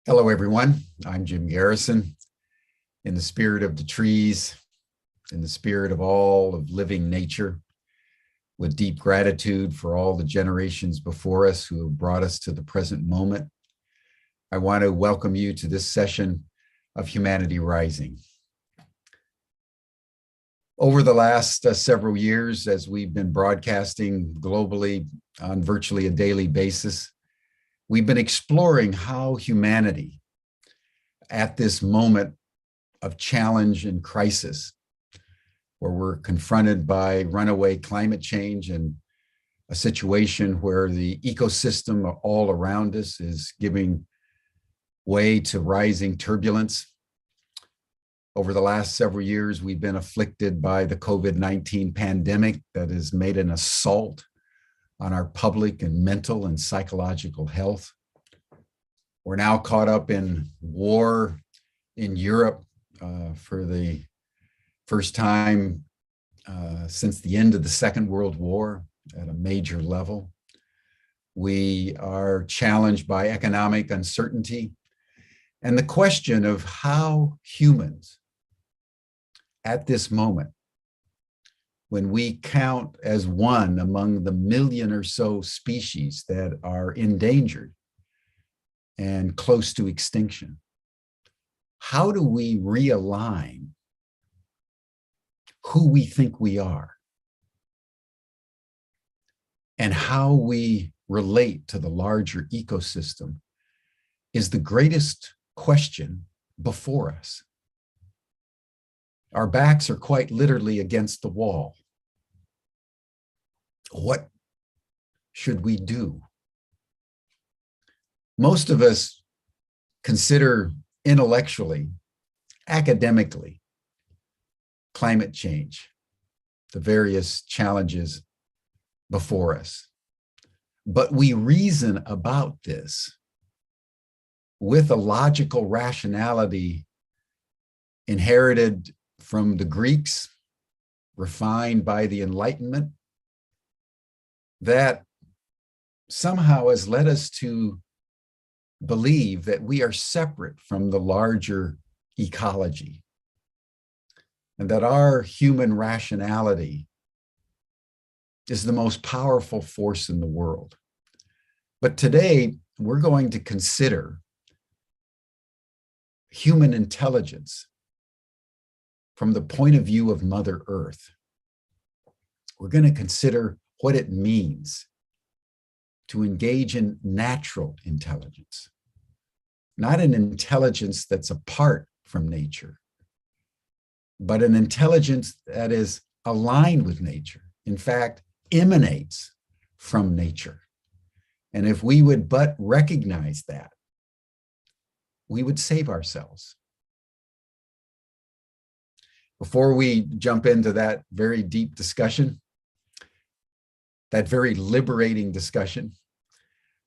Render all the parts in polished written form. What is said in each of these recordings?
Hello, everyone. I'm Jim Garrison. In the spirit of the trees, in the spirit of all of living nature, with deep gratitude for all the generations before us who have brought us to the present moment, I want to welcome you to this session of Humanity Rising. Over the last several years, as we've been broadcasting globally on virtually a daily basis, we've been exploring how humanity, at this moment of challenge and crisis, where we're confronted by runaway climate change and a situation where the ecosystem all around us is giving way to rising turbulence. Over the last several years, we've been afflicted by the COVID-19 pandemic that has made an assault on our public and mental and psychological health. We're now caught up in war in Europe for the first time since the end of the Second World War at a major level. We are challenged by economic uncertainty and the question of how humans at this moment, when we count as one among the million or so species that are endangered and close to extinction, how do we realign who we think we are and how we relate to the larger ecosystem is the greatest question before us. Our backs are quite literally against the wall. What should we do? Most of us consider intellectually, academically, climate change, the various challenges before us. But we reason about this with a logical rationality inherited from the Greeks, refined by the Enlightenment, that somehow has led us to believe that we are separate from the larger ecology and that our human rationality is the most powerful force in the world. But today, we're going to consider human intelligence from the point of view of Mother Earth. We're going to consider what it means to engage in natural intelligence, not an intelligence that's apart from nature, but an intelligence that is aligned with nature, in fact, emanates from nature. And if we would but recognize that, we would save ourselves. Before we jump into that very deep discussion, that very liberating discussion,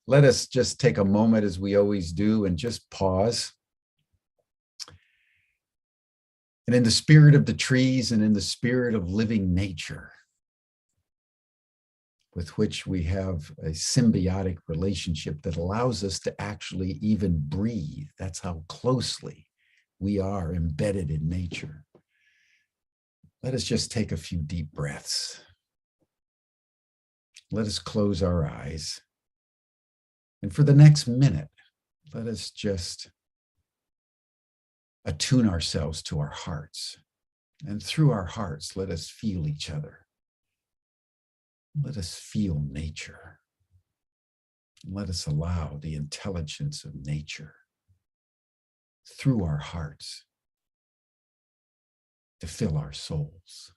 let us just take a moment, as we always do, and just pause. And in the spirit of the trees and in the spirit of living nature, with which we have a symbiotic relationship that allows us to actually even breathe. That's how closely we are embedded in nature. Let us just take a few deep breaths. Let us close our eyes. And for the next minute, let us just attune ourselves to our hearts. And through our hearts, let us feel each other. Let us feel nature. Let us allow the intelligence of nature through our hearts to fill our souls.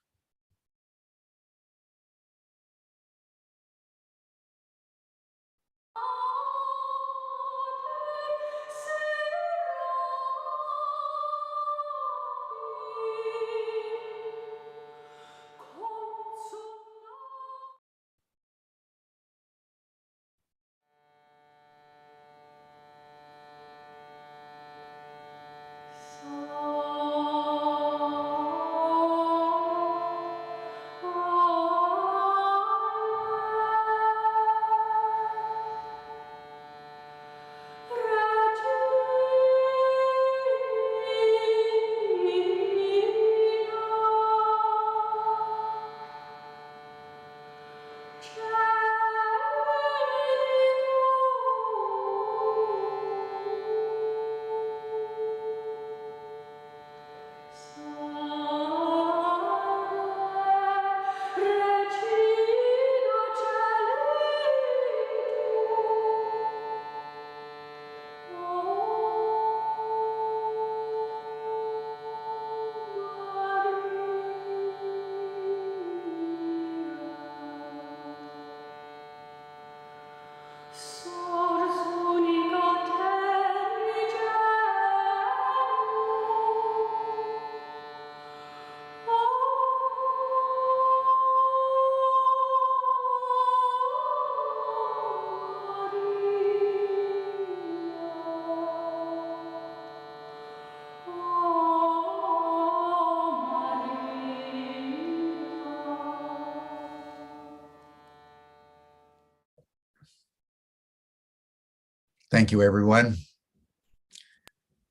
Thank you, everyone.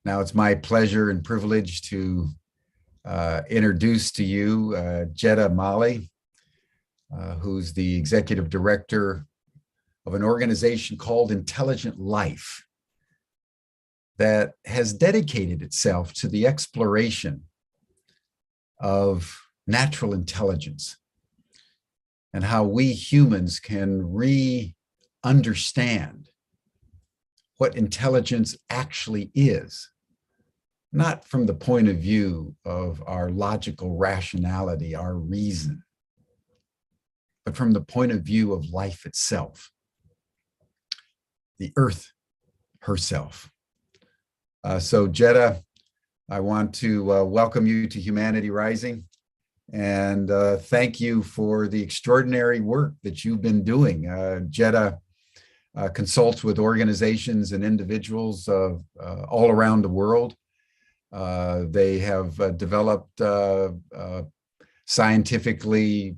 Now it's my pleasure and privilege to introduce to you Jetta Mali, who's the executive director of an organization called Intelligent Life that has dedicated itself to the exploration of natural intelligence and how we humans can re-understand what intelligence actually is, not from the point of view of our logical rationality, our reason, but from the point of view of life itself, the earth herself. So Jetta, I want to welcome you to Humanity Rising and thank you for the extraordinary work that you've been doing. Jetta consults with organizations and individuals all around the world. They have developed scientifically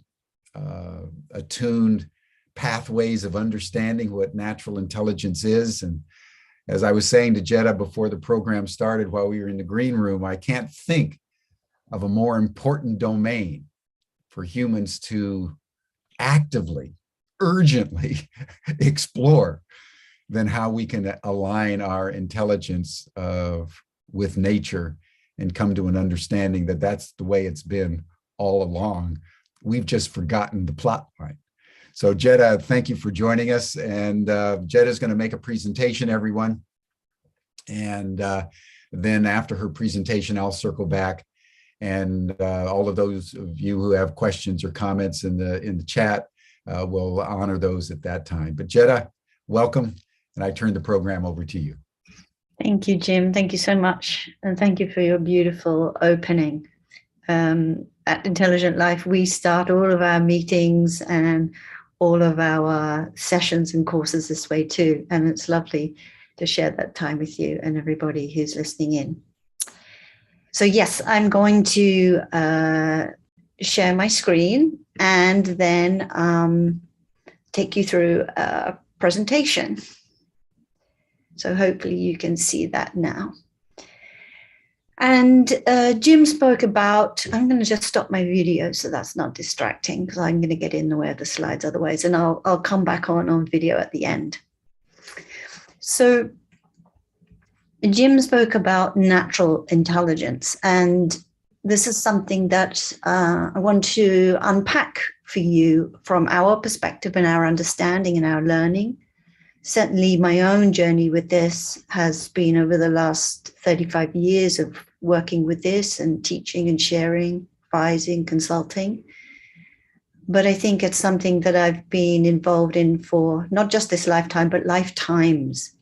attuned pathways of understanding what natural intelligence is. And as I was saying to Jetta before the program started, while we were in the green room, I can't think of a more important domain for humans to actively, urgently explore than how we can align our intelligence with nature and come to an understanding that that's the way it's been all along. We've just forgotten the plot line. So Jetta, thank you for joining us. And Jetta is going to make a presentation, everyone. And then after her presentation, I'll circle back. And all of those of you who have questions or comments in the chat, we'll honor those at that time. But Jetta, welcome. And I turn the program over to you. Thank you, Jim. Thank you so much. And thank you for your beautiful opening. At Intelligent Life, we start all of our meetings and all of our sessions and courses this way too. And it's lovely to share that time with you and everybody who's listening in. So yes, I'm going to share my screen and then take you through a presentation. So hopefully you can see that now. And Jim spoke about, I'm going to just stop my video so that's not distracting because I'm going to get in the way of the slides otherwise, and I'll come back on video at the end. So Jim spoke about natural intelligence, and this is something that I want to unpack for you from our perspective and our understanding and our learning. Certainly my own journey with this has been over the last 35 years of working with this and teaching and sharing, advising, consulting. But I think it's something that I've been involved in for not just this lifetime, but lifetimes,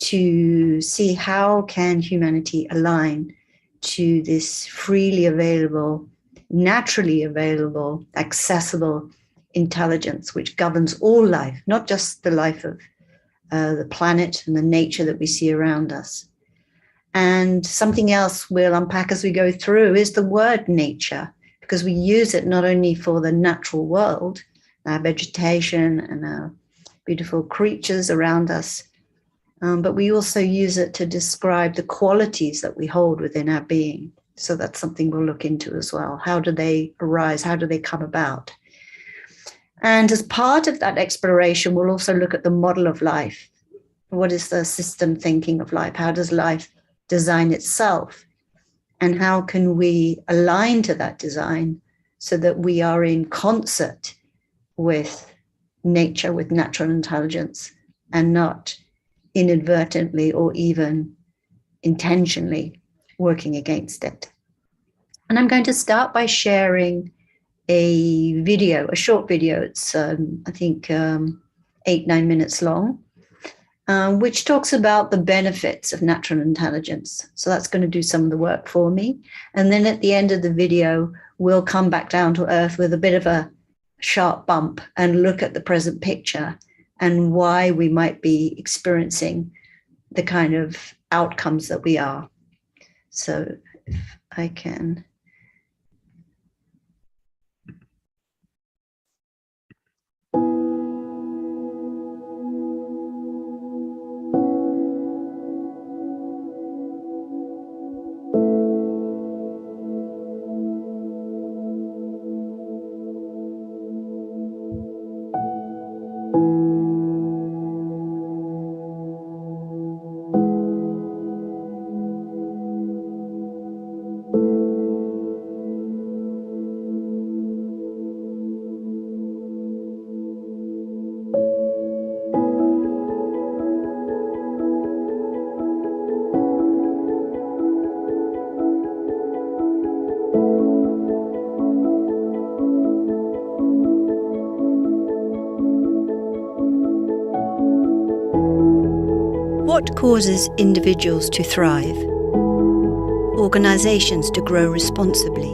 to see how can humanity align to this freely available, naturally available, accessible intelligence which governs all life, not just the life of the planet and the nature that we see around us. And something else we'll unpack as we go through is the word nature, because we use it not only for the natural world, our vegetation and our beautiful creatures around us, but we also use it to describe the qualities that we hold within our being. So that's something we'll look into as well. How do they arise? How do they come about? And as part of that exploration, we'll also look at the model of life. What is the system thinking of life? How does life design itself? And how can we align to that design so that we are in concert with nature, with natural intelligence, and not inadvertently or even intentionally working against it? And I'm going to start by sharing a video, a short video. It's, I think, 8-9 minutes long, which talks about the benefits of natural intelligence. So that's going to do some of the work for me. And then at the end of the video, we'll come back down to earth with a bit of a sharp bump and look at the present picture and why we might be experiencing the kind of outcomes that we are. So if I can. What causes individuals to thrive, organizations to grow responsibly,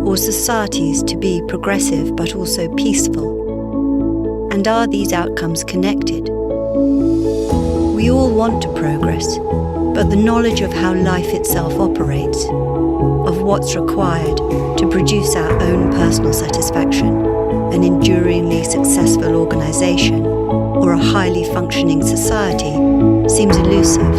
or societies to be progressive but also peaceful? And are these outcomes connected? We all want to progress, but the knowledge of how life itself operates, of what's required to produce our own personal satisfaction, an enduringly successful organization, or a highly functioning society, seems elusive.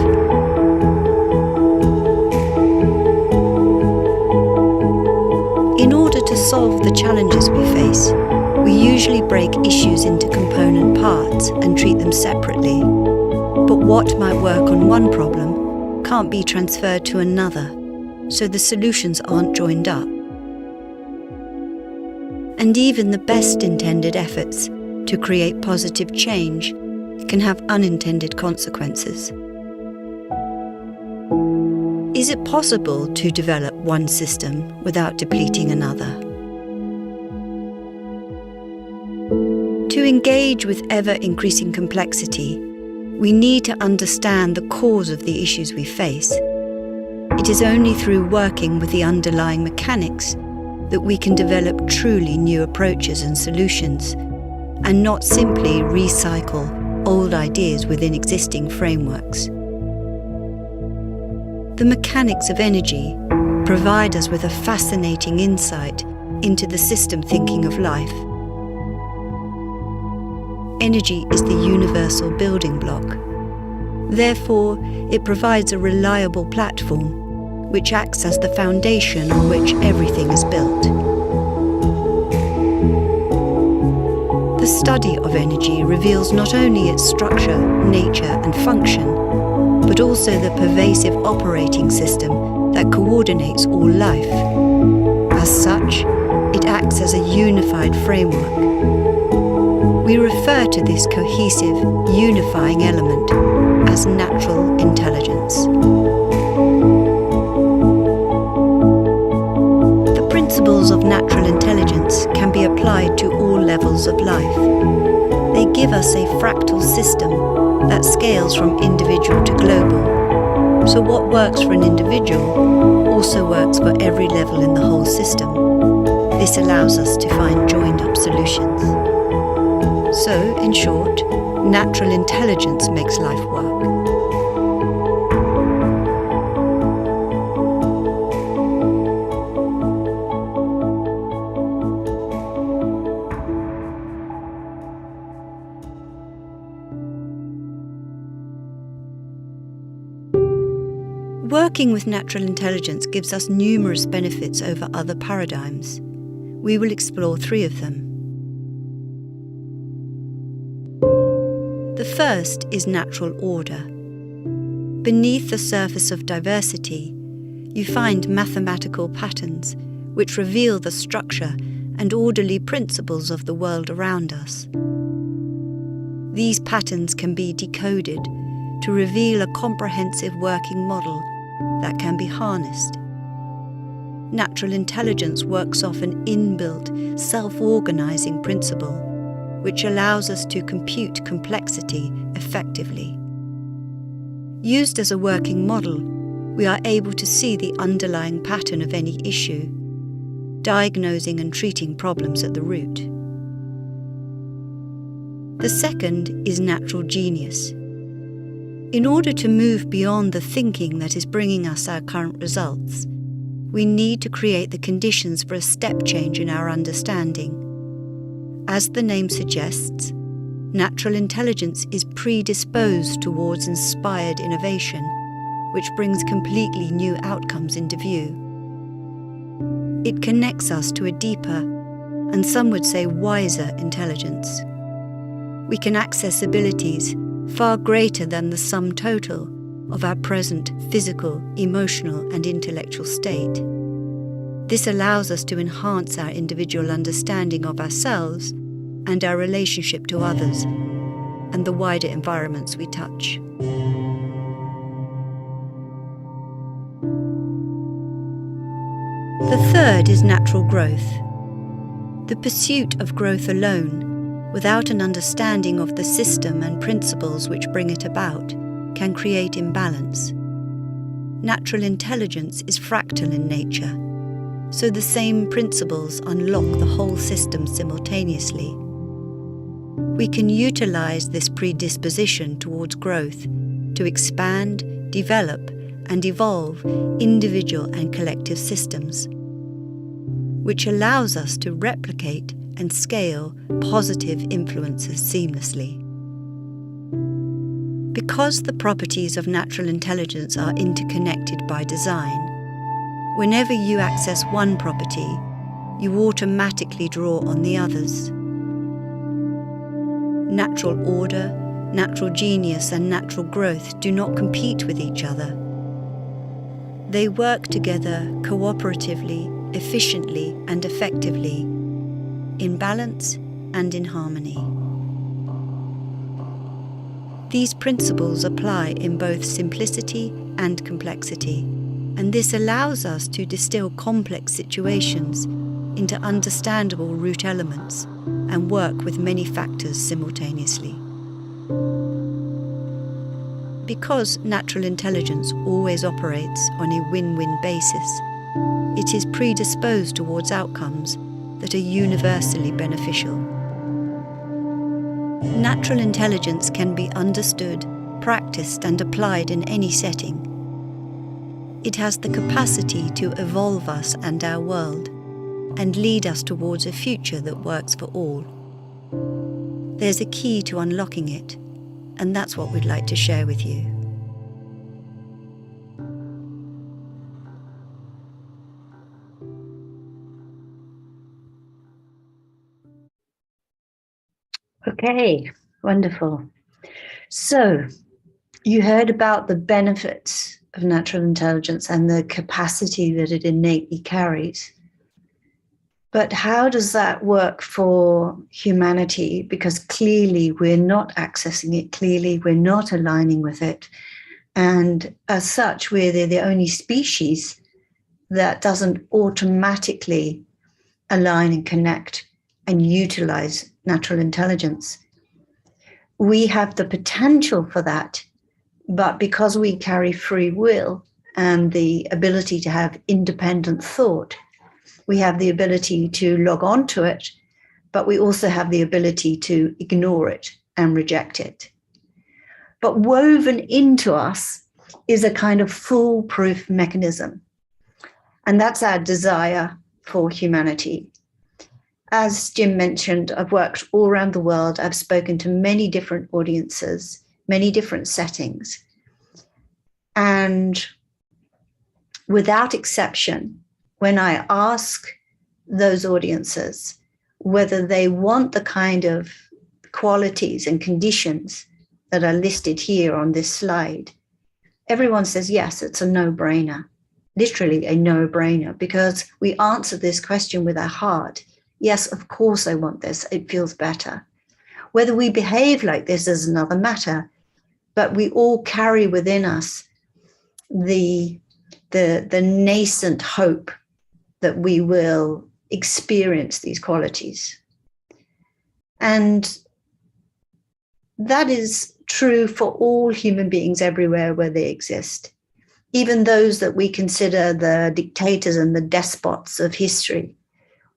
In order to solve the challenges we face, we usually break issues into component parts and treat them separately. But what might work on one problem can't be transferred to another, so the solutions aren't joined up. And even the best intended efforts to create positive change can have unintended consequences. Is it possible to develop one system without depleting another? To engage with ever-increasing complexity, we need to understand the cause of the issues we face. It is only through working with the underlying mechanics that we can develop truly new approaches and solutions, and not simply recycle old ideas within existing frameworks. The mechanics of energy provide us with a fascinating insight into the system thinking of life. Energy is the universal building block. Therefore, it provides a reliable platform which acts as the foundation on which everything is built. The study of energy reveals not only its structure, nature, and function, but also the pervasive operating system that coordinates all life. As such, it acts as a unified framework. We refer to this cohesive, unifying element as natural intelligence. The principles of natural intelligence can be applied to all levels of life. They give us a fractal system that scales from individual to global. So what works for an individual also works for every level in the whole system. This allows us to find joined-up solutions. So, in short, natural intelligence makes life work. Working with natural intelligence gives us numerous benefits over other paradigms. We will explore 3 of them. The first is natural order. Beneath the surface of diversity, you find mathematical patterns which reveal the structure and orderly principles of the world around us. These patterns can be decoded to reveal a comprehensive working model that can be harnessed. Natural intelligence works off an inbuilt, self-organizing principle, which allows us to compute complexity effectively. Used as a working model, we are able to see the underlying pattern of any issue, diagnosing and treating problems at the root. The second is natural genius. In order to move beyond the thinking that is bringing us our current results, we need to create the conditions for a step change in our understanding. As the name suggests, natural intelligence is predisposed towards inspired innovation, which brings completely new outcomes into view. It connects us to a deeper, and some would say wiser, intelligence. We can access abilities far greater than the sum total of our present physical, emotional, and intellectual state. This allows us to enhance our individual understanding of ourselves and our relationship to others and the wider environments we touch. The third is natural growth. The pursuit of growth alone, without an understanding of the system and principles which bring it about, can create imbalance. Natural intelligence is fractal in nature, so the same principles unlock the whole system simultaneously. We can utilize this predisposition towards growth to expand, develop, and evolve individual and collective systems, which allows us to replicate and scale positive influences seamlessly. Because the properties of natural intelligence are interconnected by design, whenever you access one property, you automatically draw on the others. Natural order, natural genius, and natural growth do not compete with each other. They work together cooperatively, efficiently, and effectively, in balance and in harmony. These principles apply in both simplicity and complexity, and this allows us to distill complex situations into understandable root elements and work with many factors simultaneously. Because natural intelligence always operates on a win-win basis, it is predisposed towards outcomes that are universally beneficial. Natural intelligence can be understood, practiced, and applied in any setting. It has the capacity to evolve us and our world, and lead us towards a future that works for all. There's a key to unlocking it, and that's what we'd like to share with you. Okay, wonderful. So you heard about the benefits of natural intelligence and the capacity that it innately carries. But how does that work for humanity? Because clearly we're not accessing it, clearly we're not aligning with it. And as such, we're the only species that doesn't automatically align and connect and utilize natural intelligence. We have the potential for that, but because we carry free will and the ability to have independent thought, we have the ability to log on to it, but we also have the ability to ignore it and reject it. But woven into us is a kind of foolproof mechanism. And that's our desire for humanity. As Jim mentioned, I've worked all around the world. I've spoken to many different audiences, many different settings. And without exception, when I ask those audiences whether they want the kind of qualities and conditions that are listed here on this slide, everyone says, yes, it's a no-brainer, literally a no-brainer, because we answer this question with our heart. Yes, of course I want this. It feels better. Whether we behave like this is another matter, but we all carry within us the nascent hope that we will experience these qualities. And that is true for all human beings everywhere where they exist. Even those that we consider the dictators and the despots of history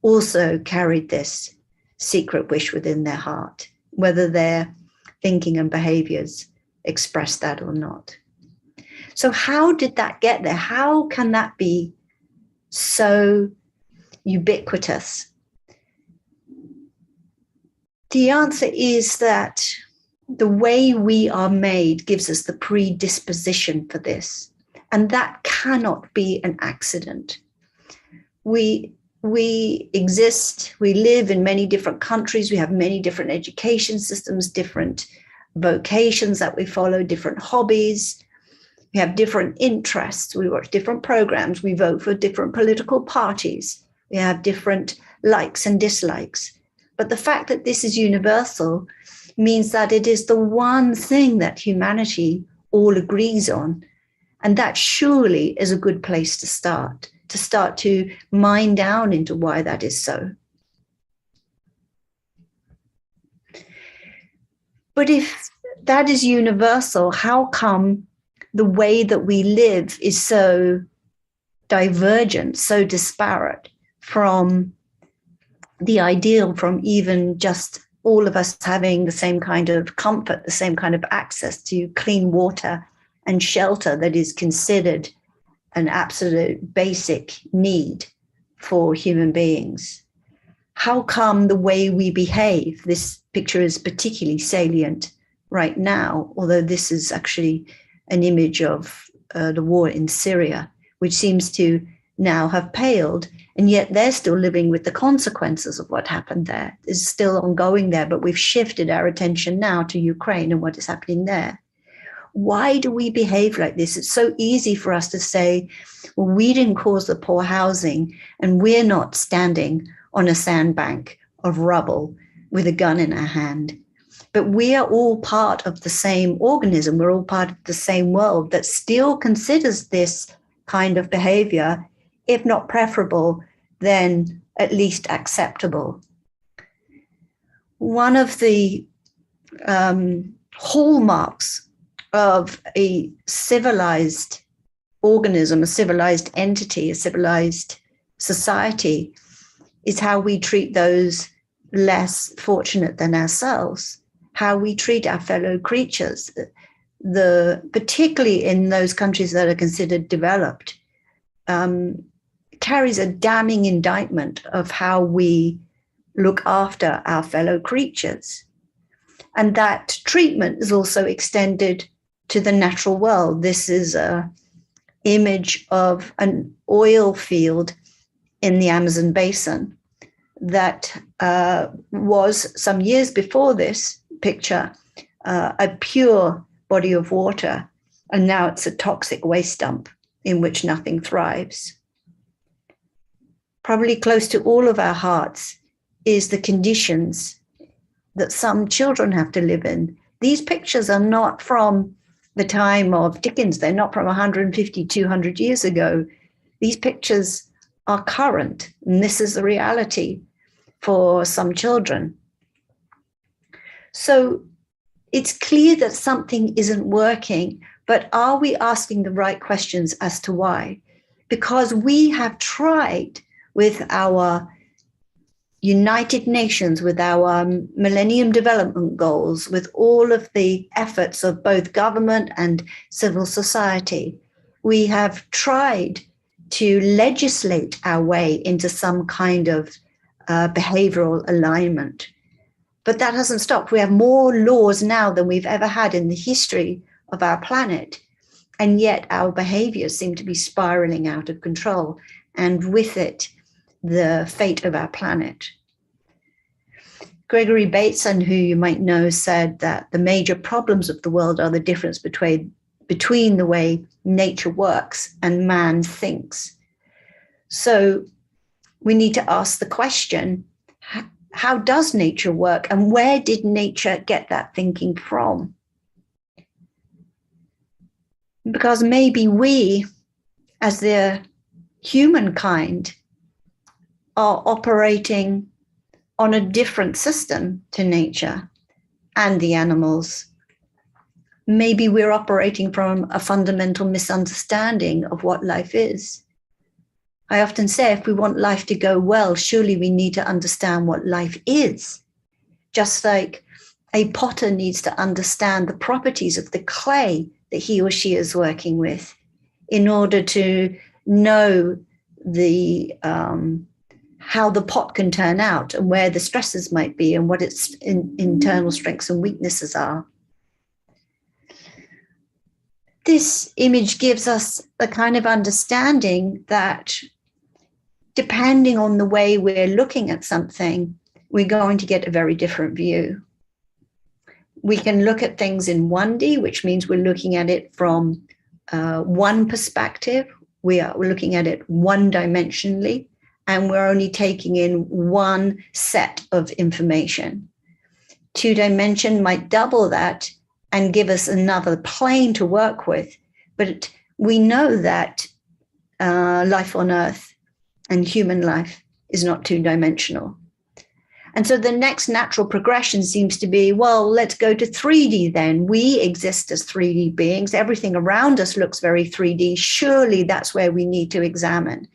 also carried this secret wish within their heart, whether their thinking and behaviors express that or not. So how did that get there? How can that be so ubiquitous? The answer is that the way we are made gives us the predisposition for this, and that cannot be an accident. We exist, we live in many different countries, we have many different education systems, different vocations that we follow, different hobbies, we have different interests, we watch different programs, we vote for different political parties, we have different likes and dislikes. But the fact that this is universal means that it is the one thing that humanity all agrees on. And that surely is a good place to start to mine down into why that is so. But if that is universal. How come the way that we live is so divergent, so disparate from the ideal, from even just all of us having the same kind of comfort, the same kind of access to clean water and shelter that is considered an absolute basic need for human beings? How come the way we behave, this picture is particularly salient right now, although this is actually an image of the war in Syria, which seems to now have paled, and yet they're still living with the consequences of what happened there. It's still ongoing there, but we've shifted our attention now to Ukraine and what is happening there. Why do we behave like this? It's so easy for us to say, well, we didn't cause the poor housing, and we're not standing on a sandbank of rubble with a gun in our hand. But we are all part of the same organism. We're all part of the same world that still considers this kind of behavior, if not preferable, then at least acceptable. One of the hallmarks of a civilized organism, a civilized entity, a civilized society is how we treat those less fortunate than ourselves, how we treat our fellow creatures, particularly in those countries that are considered developed, carries a damning indictment of how we look after our fellow creatures. And that treatment is also extended to the natural world. This is an image of an oil field in the Amazon basin that was, some years before this picture, a pure body of water, and now it's a toxic waste dump in which nothing thrives. Probably close to all of our hearts is the conditions that some children have to live in. These pictures are not from the time of Dickens. They're not from 150, 200 years ago. These pictures are current, and this is the reality for some children. So it's clear that something isn't working, but are we asking the right questions as to why? Because we have tried with our United Nations, with our Millennium Development Goals, with all of the efforts of both government and civil society, we have tried to legislate our way into some kind of behavioral alignment. But that hasn't stopped. We have more laws now than we've ever had in the history of our planet. And yet our behaviors seem to be spiraling out of control. And with it, the fate of our planet. Gregory Bateson, who you might know, said that the major problems of the world are the difference between the way nature works and man thinks. So we need to ask the question, how does nature work, and where did nature get that thinking from? Because maybe we, as the humankind, are operating on a different system to nature and the animals. Maybe we're operating from a fundamental misunderstanding of what life is. I often say, if we want life to go well, surely we need to understand what life is. Just like a potter needs to understand the properties of the clay that he or she is working with in order to know how the pot can turn out and where the stresses might be and what its internal strengths and weaknesses are. This image gives us a kind of understanding that depending on the way we're looking at something, we're going to get a very different view. We can look at things in 1D, which means we're looking at it from one perspective. We're looking at it one-dimensionally, and we're only taking in one set of information. 2-dimension might double that and give us another plane to work with. But we know that life on Earth and human life is not 2-dimensional. And so the next natural progression seems to be, well, let's go to 3D then. We exist as 3D beings. Everything around us looks very 3D. Surely that's where we need to examine.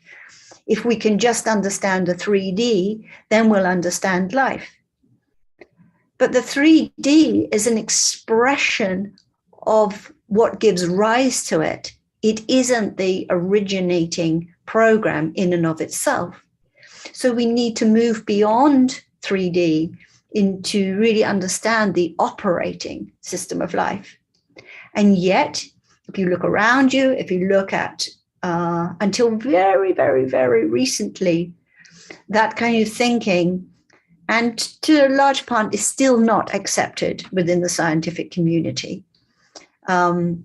If we can just understand the 3D, then we'll understand life. But the 3D is an expression of what gives rise to it. It isn't the originating program in and of itself. So we need to move beyond 3D into really understand the operating system of life. And yet, if you look around you, if you look at until very, very, very recently, that kind of thinking, and to a large part, is still not accepted within the scientific community. The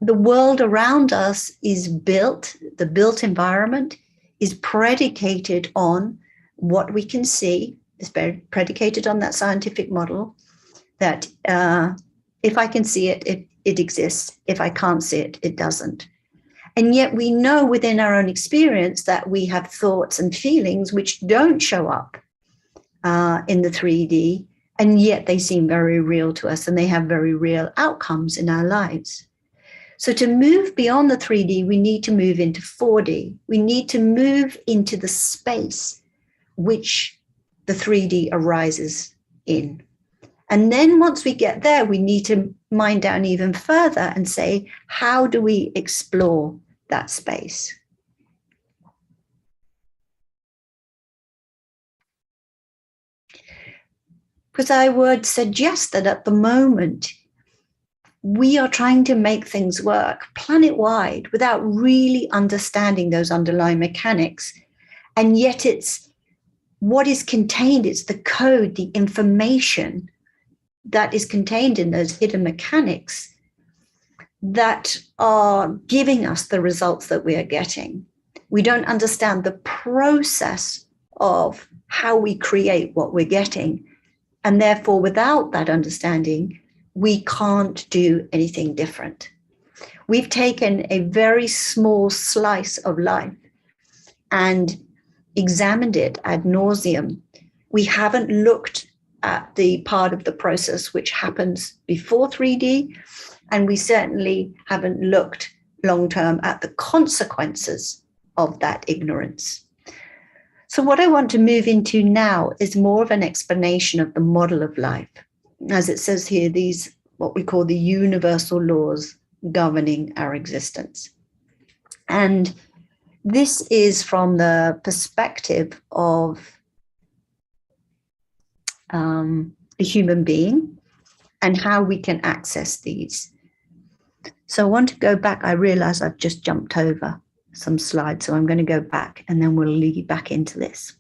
world around us is built, the built environment is predicated on what we can see, is predicated on that scientific model that if I can see it, it exists. If I can't see it, it doesn't. And yet we know within our own experience that we have thoughts and feelings which don't show up in the 3D, and yet they seem very real to us and they have very real outcomes in our lives. So to move beyond the 3D, we need to move into 4D. We need to move into the space which the 3D arises in. And then once we get there, we need to mine down even further and say, how do we explore that space? Because I would suggest that at the moment, we are trying to make things work planet-wide without really understanding those underlying mechanics. And yet it's what is contained, it's the code, the information that is contained in those hidden mechanics that are giving us the results that we are getting. We don't understand the process of how we create what we're getting. And therefore, without that understanding, we can't do anything different. We've taken a very small slice of life and examined it ad nauseum. We haven't looked at the part of the process which happens before 3D, and we certainly haven't looked long-term at the consequences of that ignorance. So what I want to move into now is more of an explanation of the model of life. As it says here, these, what we call the universal laws governing our existence. And this is from the perspective of the human being and how we can access these. So I want to go back. I realize I've just jumped over some slides, so I'm going to go back and then we'll lead back into this.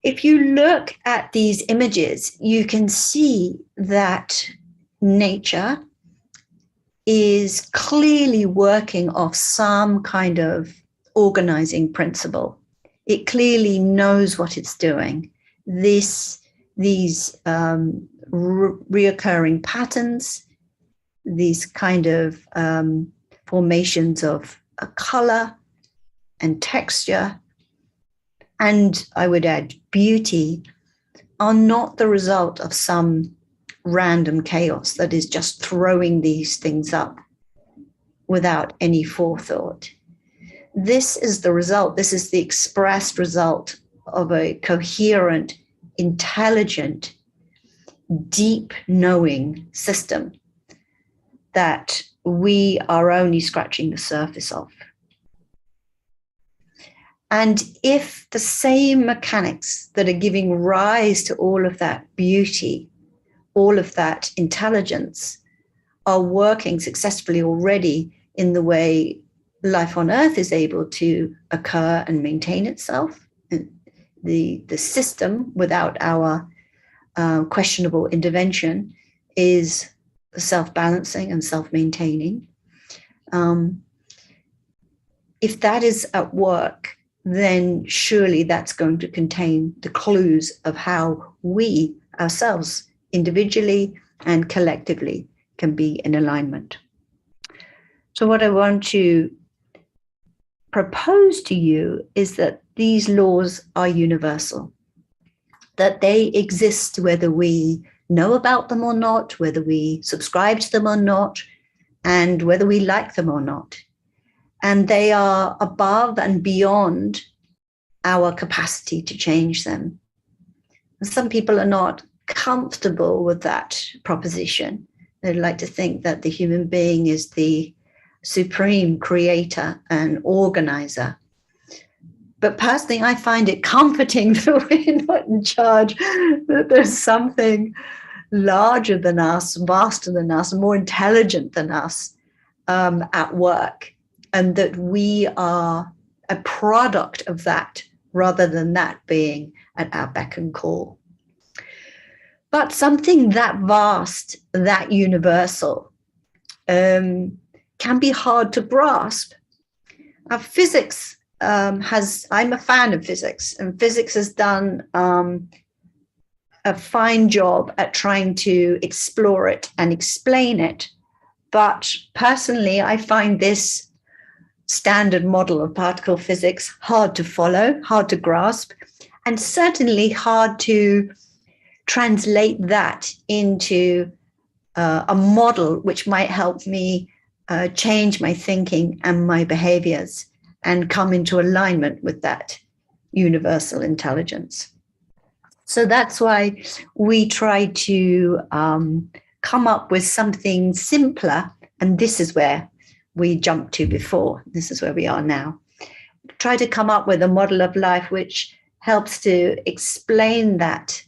If you look at these images, you can see that nature is clearly working off some kind of organizing principle. It clearly knows what it's doing. These reoccurring patterns, these kind of formations of a color and texture, and I would add beauty, are not the result of some random chaos that is just throwing these things up without any forethought. This is the result, this is the expressed result of a coherent, intelligent, deep knowing system that we are only scratching the surface of. And if the same mechanics that are giving rise to all of that beauty, all of that intelligence, are working successfully already in the way life on Earth is able to occur and maintain itself, the system without our questionable intervention is self-balancing and self-maintaining. If that is at work, then surely that's going to contain the clues of how we ourselves, individually and collectively, can be in alignment. So what I want to propose to you is that these laws are universal, that they exist whether we know about them or not, whether we subscribe to them or not, and whether we like them or not. And they are above and beyond our capacity to change them. And some people are not comfortable with that proposition. They'd like to think that the human being is the supreme creator and organizer. But personally, I find it comforting that we're not in charge, that there's something larger than us, vaster than us, more intelligent than us at work, and that we are a product of that rather than that being at our beck and call. But something that vast, that universal, can be hard to grasp. Physics I'm a fan of physics, and physics has done a fine job at trying to explore it and explain it. But personally, I find this standard model of particle physics hard to follow, hard to grasp, and certainly hard to translate that into a model which might help me change my thinking and my behaviors and come into alignment with that universal intelligence. So that's why we try to come up with something simpler, and this is where we jumped to before. This is where we are now. Try to come up with a model of life which helps to explain that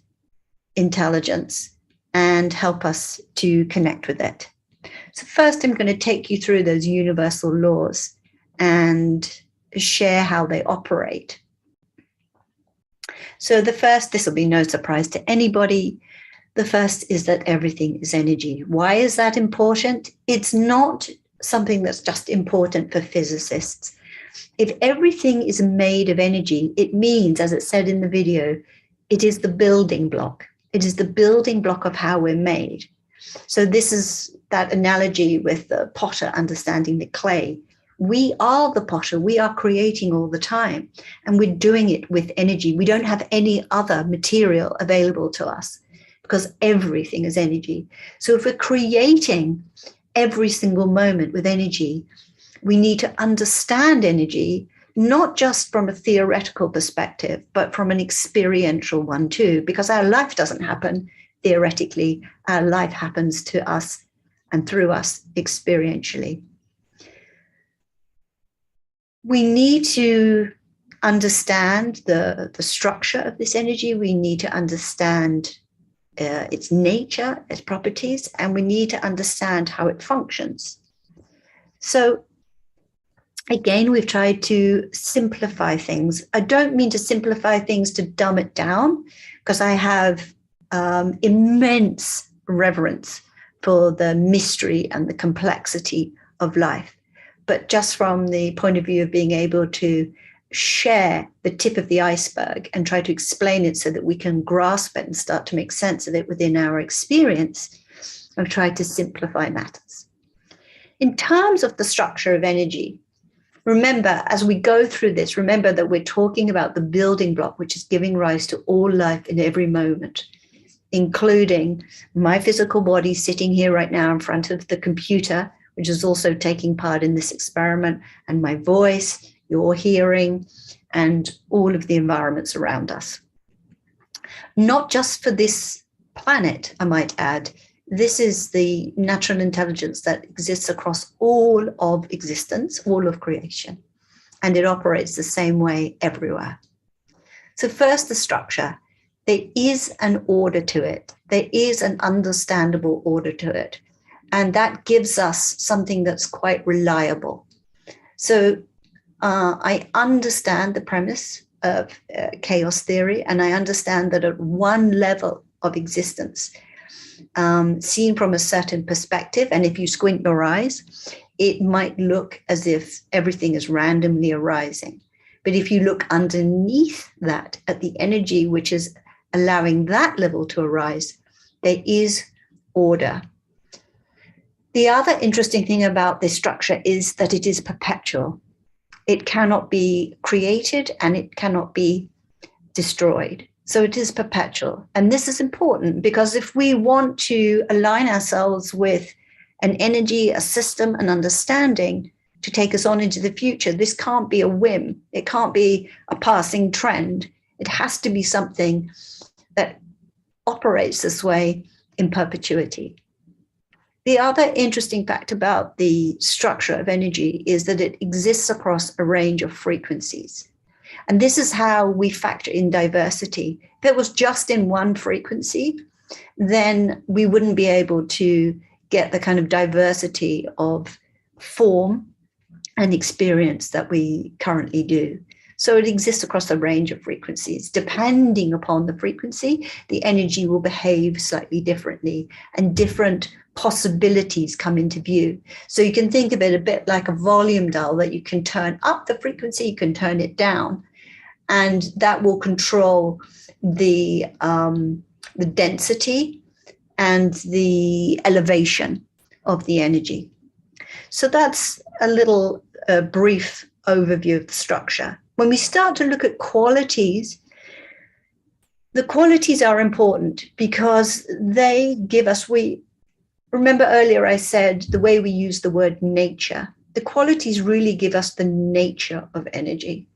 intelligence and help us to connect with it. So first, I'm going to take you through those universal laws and share how they operate. So the first, this will be no surprise to anybody. The first is that everything is energy. Why is that important? It's not something that's just important for physicists. If everything is made of energy, it means, as it said in the video, it is the building block. It is the building block of how we're made. So this is that analogy with the potter understanding the clay. We are the potter. We are creating all the time, and we're doing it with energy. We don't have any other material available to us because everything is energy. So if we're creating every single moment with energy, we need to understand energy, not just from a theoretical perspective, but from an experiential one too, because our life doesn't happen theoretically. Our life happens to us and through us experientially. We need to understand the structure of this energy. We need to understand its nature, its properties, and we need to understand how it functions. So again, we've tried to simplify things. I don't mean to simplify things to dumb it down, because I have immense reverence for the mystery and the complexity of life. But just from the point of view of being able to share the tip of the iceberg and try to explain it so that we can grasp it and start to make sense of it within our experience, I've tried to simplify matters. In terms of the structure of energy, remember, as we go through this, remember that we're talking about the building block, which is giving rise to all life in every moment, including my physical body sitting here right now in front of the computer, which is also taking part in this experiment, and my voice, your hearing, and all of the environments around us. Not just for this planet, I might add. This is the natural intelligence that exists across all of existence, all of creation, and it operates the same way everywhere. So first, the structure. There is an order to it. There is an understandable order to it. And that gives us something that's quite reliable. So I understand the premise of chaos theory, and I understand that at one level of existence, seen from a certain perspective, and if you squint your eyes, it might look as if everything is randomly arising. But if you look underneath that at the energy which is allowing that level to arise, there is order. The other interesting thing about this structure is that it is perpetual. It cannot be created and it cannot be destroyed. So it is perpetual. And this is important because if we want to align ourselves with an energy, a system, an understanding to take us on into the future, this can't be a whim. It can't be a passing trend. It has to be something that operates this way in perpetuity. The other interesting fact about the structure of energy is that it exists across a range of frequencies. And this is how we factor in diversity. If it was just in one frequency, then we wouldn't be able to get the kind of diversity of form and experience that we currently do. So it exists across a range of frequencies. Depending upon the frequency, the energy will behave slightly differently and different possibilities come into view. So you can think of it a bit like a volume dial that you can turn up the frequency, you can turn it down, and that will control the density and the elevation of the energy. So that's a little brief overview of the structure. When we start to look at qualities, the qualities are important because they give us, remember earlier I said the way we use the word nature, the qualities really give us the nature of energy.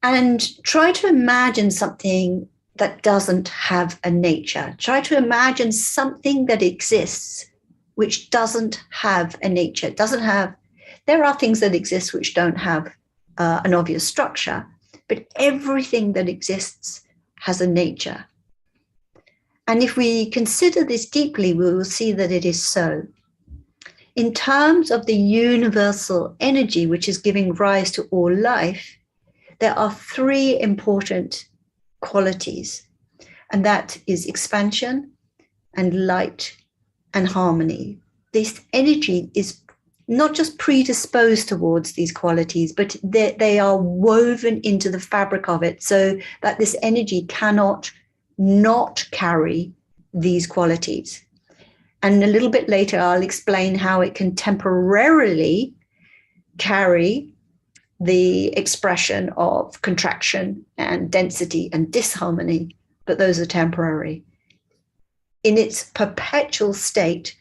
And try to imagine something that doesn't have a nature. Try to imagine something that exists which doesn't have a nature, there are things that exist which don't have an obvious structure, but everything that exists has a nature. And if we consider this deeply, we will see that it is so. In terms of the universal energy which is giving rise to all life, there are three important qualities, and that is expansion and light and harmony. This energy is not just predisposed towards these qualities, but they are woven into the fabric of it so that this energy cannot not carry these qualities. And a little bit later, I'll explain how it can temporarily carry the expression of contraction and density and disharmony, but those are temporary. In its perpetual state,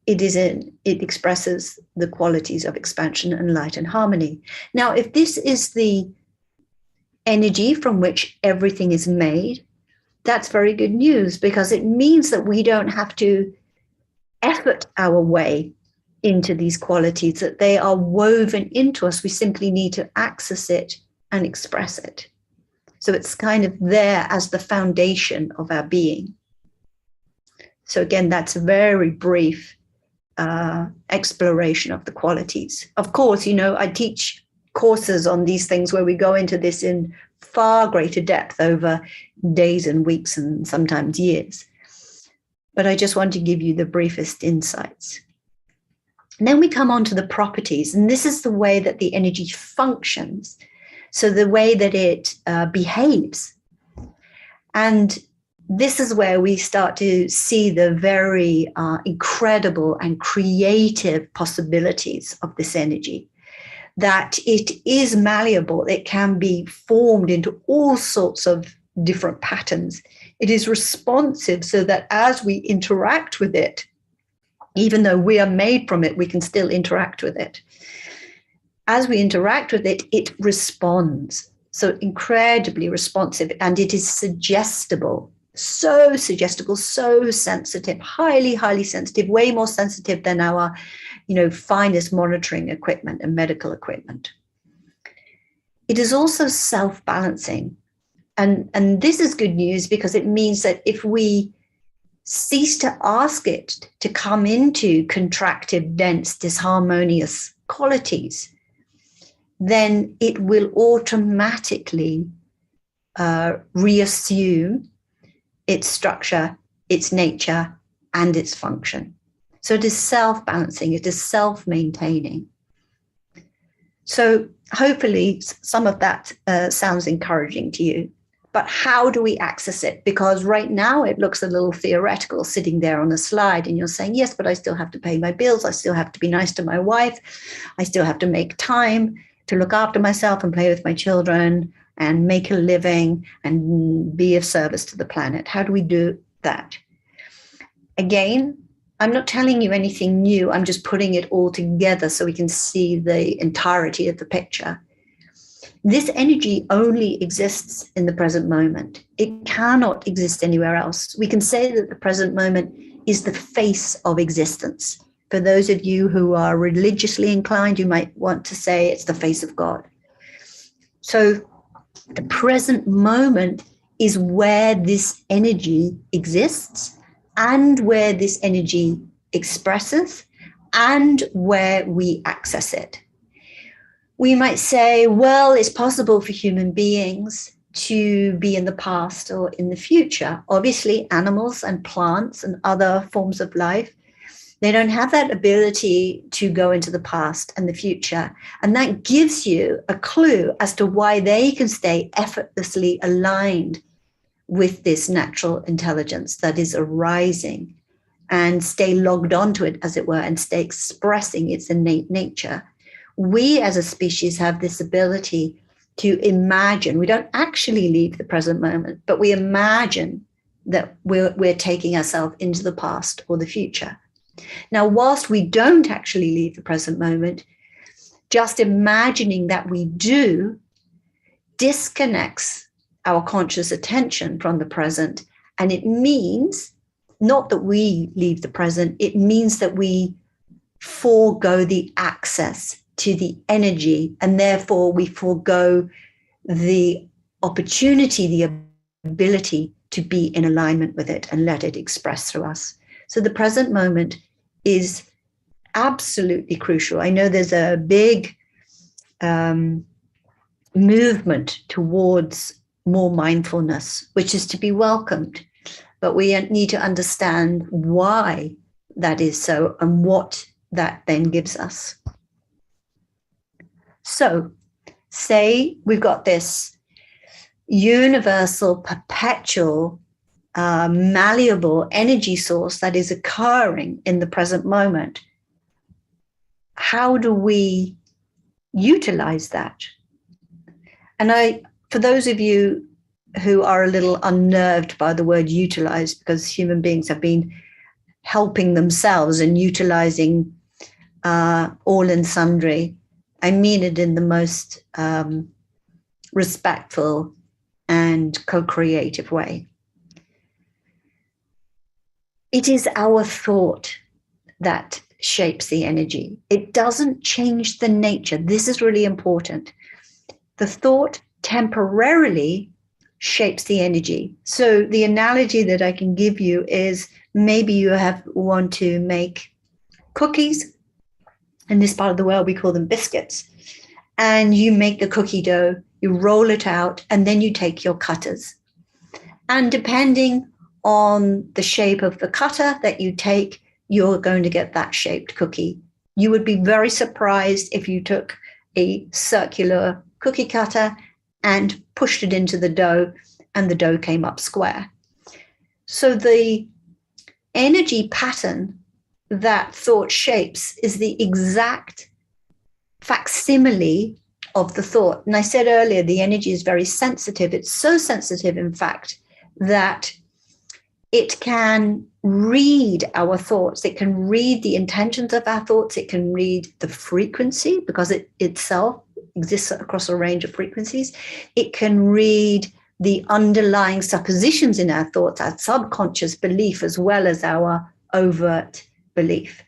it expresses the qualities of expansion and light and harmony. Now, if this is the energy from which everything is made, that's very good news because it means that we don't have to effort our way into these qualities, that they are woven into us. We simply need to access it and express it. So it's kind of there as the foundation of our being. So again, that's a very brief exploration of the qualities. Of course, I teach courses on these things where we go into this in far greater depth over days and weeks and sometimes years. But I just want to give you the briefest insights. And then we come on to the properties, and this is the way that the energy functions. So the way that it behaves. And this is where we start to see the very incredible and creative possibilities of this energy, that it is malleable. It can be formed into all sorts of different patterns. It is responsive so that as we interact with it, even though we are made from it, we can still interact with it. As we interact with it, it responds. So incredibly responsive, and it is suggestible. So suggestible, so sensitive, highly, highly sensitive, way more sensitive than our, finest monitoring equipment and medical equipment. It is also self-balancing. And this is good news because it means that if we cease to ask it to come into contractive, dense, disharmonious qualities, then it will automatically reassume its structure, its nature, and its function. So it is self-balancing, it is self-maintaining. So hopefully some of that sounds encouraging to you. But how do we access it? Because right now it looks a little theoretical sitting there on a slide, and you're saying, yes, but I still have to pay my bills. I still have to be nice to my wife. I still have to make time to look after myself and play with my children and make a living and be of service to the planet. How do we do that? Again, I'm not telling you anything new. I'm just putting it all together so we can see the entirety of the picture. This energy only exists in the present moment. It cannot exist anywhere else. We can say that the present moment is the face of existence. For those of you who are religiously inclined, you might want to say it's the face of God. So the present moment is where this energy exists and where this energy expresses and where we access it. We might say, well, it's possible for human beings to be in the past or in the future. Obviously, animals and plants and other forms of life, they don't have that ability to go into the past and the future. And that gives you a clue as to why they can stay effortlessly aligned with this natural intelligence that is arising and stay logged onto it, as it were, and stay expressing its innate nature. We as a species have this ability to imagine. We don't actually leave the present moment, but we imagine that we're taking ourselves into the past or the future. Now, whilst we don't actually leave the present moment, just imagining that we do disconnects our conscious attention from the present. And it means not that we leave the present, it means that we forego the access to the energy, and therefore we forego the opportunity, the ability to be in alignment with it and let it express through us. So the present moment is absolutely crucial. I know there's a big movement towards more mindfulness, which is to be welcomed, but we need to understand why that is so and what that then gives us. So say we've got this universal, perpetual, malleable energy source that is occurring in the present moment. How do we utilize that? And for those of you who are a little unnerved by the word utilize, because human beings have been helping themselves and utilizing all and sundry, I mean it in the most respectful and co-creative way. It is our thought that shapes the energy. It doesn't change the nature. This is really important. The thought temporarily shapes the energy. So the analogy that I can give you is maybe you want to make cookies. In this part of the world, we call them biscuits. And you make the cookie dough, you roll it out, and then you take your cutters. And depending on the shape of the cutter that you take, you're going to get that shaped cookie. You would be very surprised if you took a circular cookie cutter and pushed it into the dough and the dough came up square. So the energy pattern that thought shapes is the exact facsimile of the thought. And I said earlier, the energy is very sensitive. It's so sensitive, in fact, that it can read our thoughts. It can read the intentions of our thoughts. It can read the frequency because it itself exists across a range of frequencies. It can read the underlying suppositions in our thoughts, our subconscious belief, as well as our overt belief.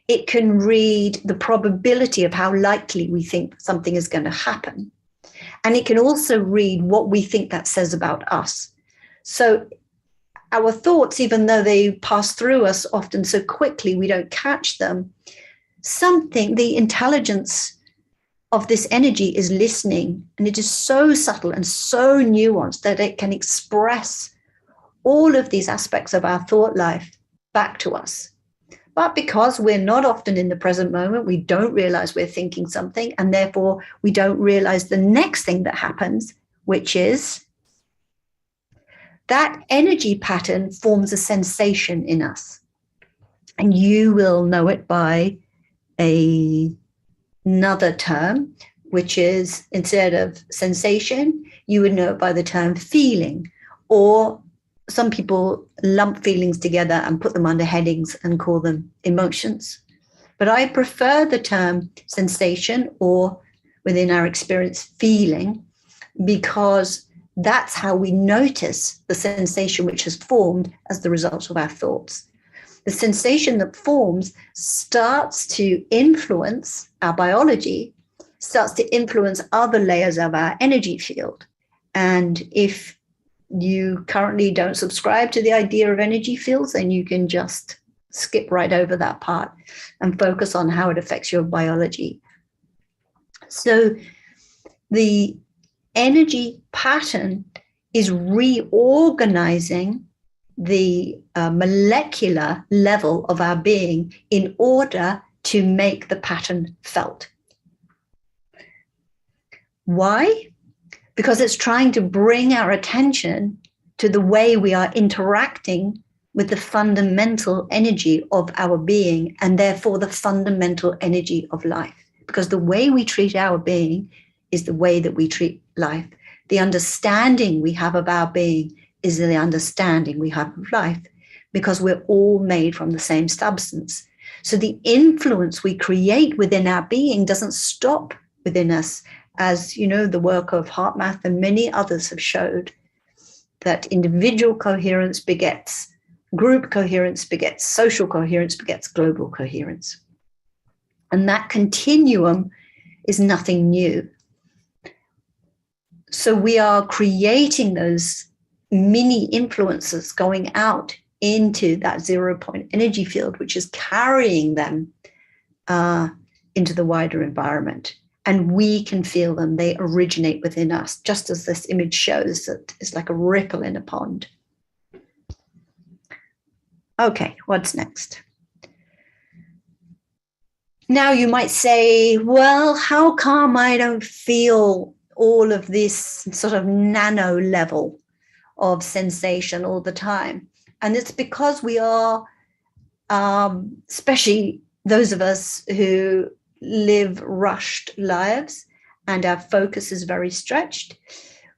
It can read the probability of how likely we think something is going to happen. And it can also read what we think that says about us. So our thoughts, even though they pass through us often so quickly we don't catch them, the intelligence of this energy is listening, and it is so subtle and so nuanced that it can express all of these aspects of our thought life back to us. But because we're not often in the present moment, we don't realize we're thinking something, and therefore we don't realize the next thing that happens, which is that energy pattern forms a sensation in us. And you will know it by another term, which is, instead of sensation, you would know it by the term feeling, or some people lump feelings together and put them under headings and call them emotions. But I prefer the term sensation, or within our experience, feeling, because that's how we notice the sensation which has formed as the result of our thoughts. The sensation that forms starts to influence our biology, starts to influence other layers of our energy field. And if you currently don't subscribe to the idea of energy fields, then you can just skip right over that part and focus on how it affects your biology. So the energy pattern is reorganizing the molecular level of our being in order to make the pattern felt. Why? Because it's trying to bring our attention to the way we are interacting with the fundamental energy of our being, and therefore the fundamental energy of life. Because the way we treat our being is the way that we treat life. The understanding we have of our being is the understanding we have of life, because we're all made from the same substance. So the influence we create within our being doesn't stop within us. As you know, the work of HeartMath and many others have showed that individual coherence begets group coherence, begets social coherence, begets global coherence. And that continuum is nothing new. So we are creating those mini influences going out into that 0 point energy field, which is carrying them into the wider environment. And we can feel them. They originate within us, just as this image shows that it's like a ripple in a pond. Okay, what's next? Now you might say, well, how come I don't feel all of this sort of nano level of sensation all the time? And it's because we are, especially those of us who live rushed lives and our focus is very stretched,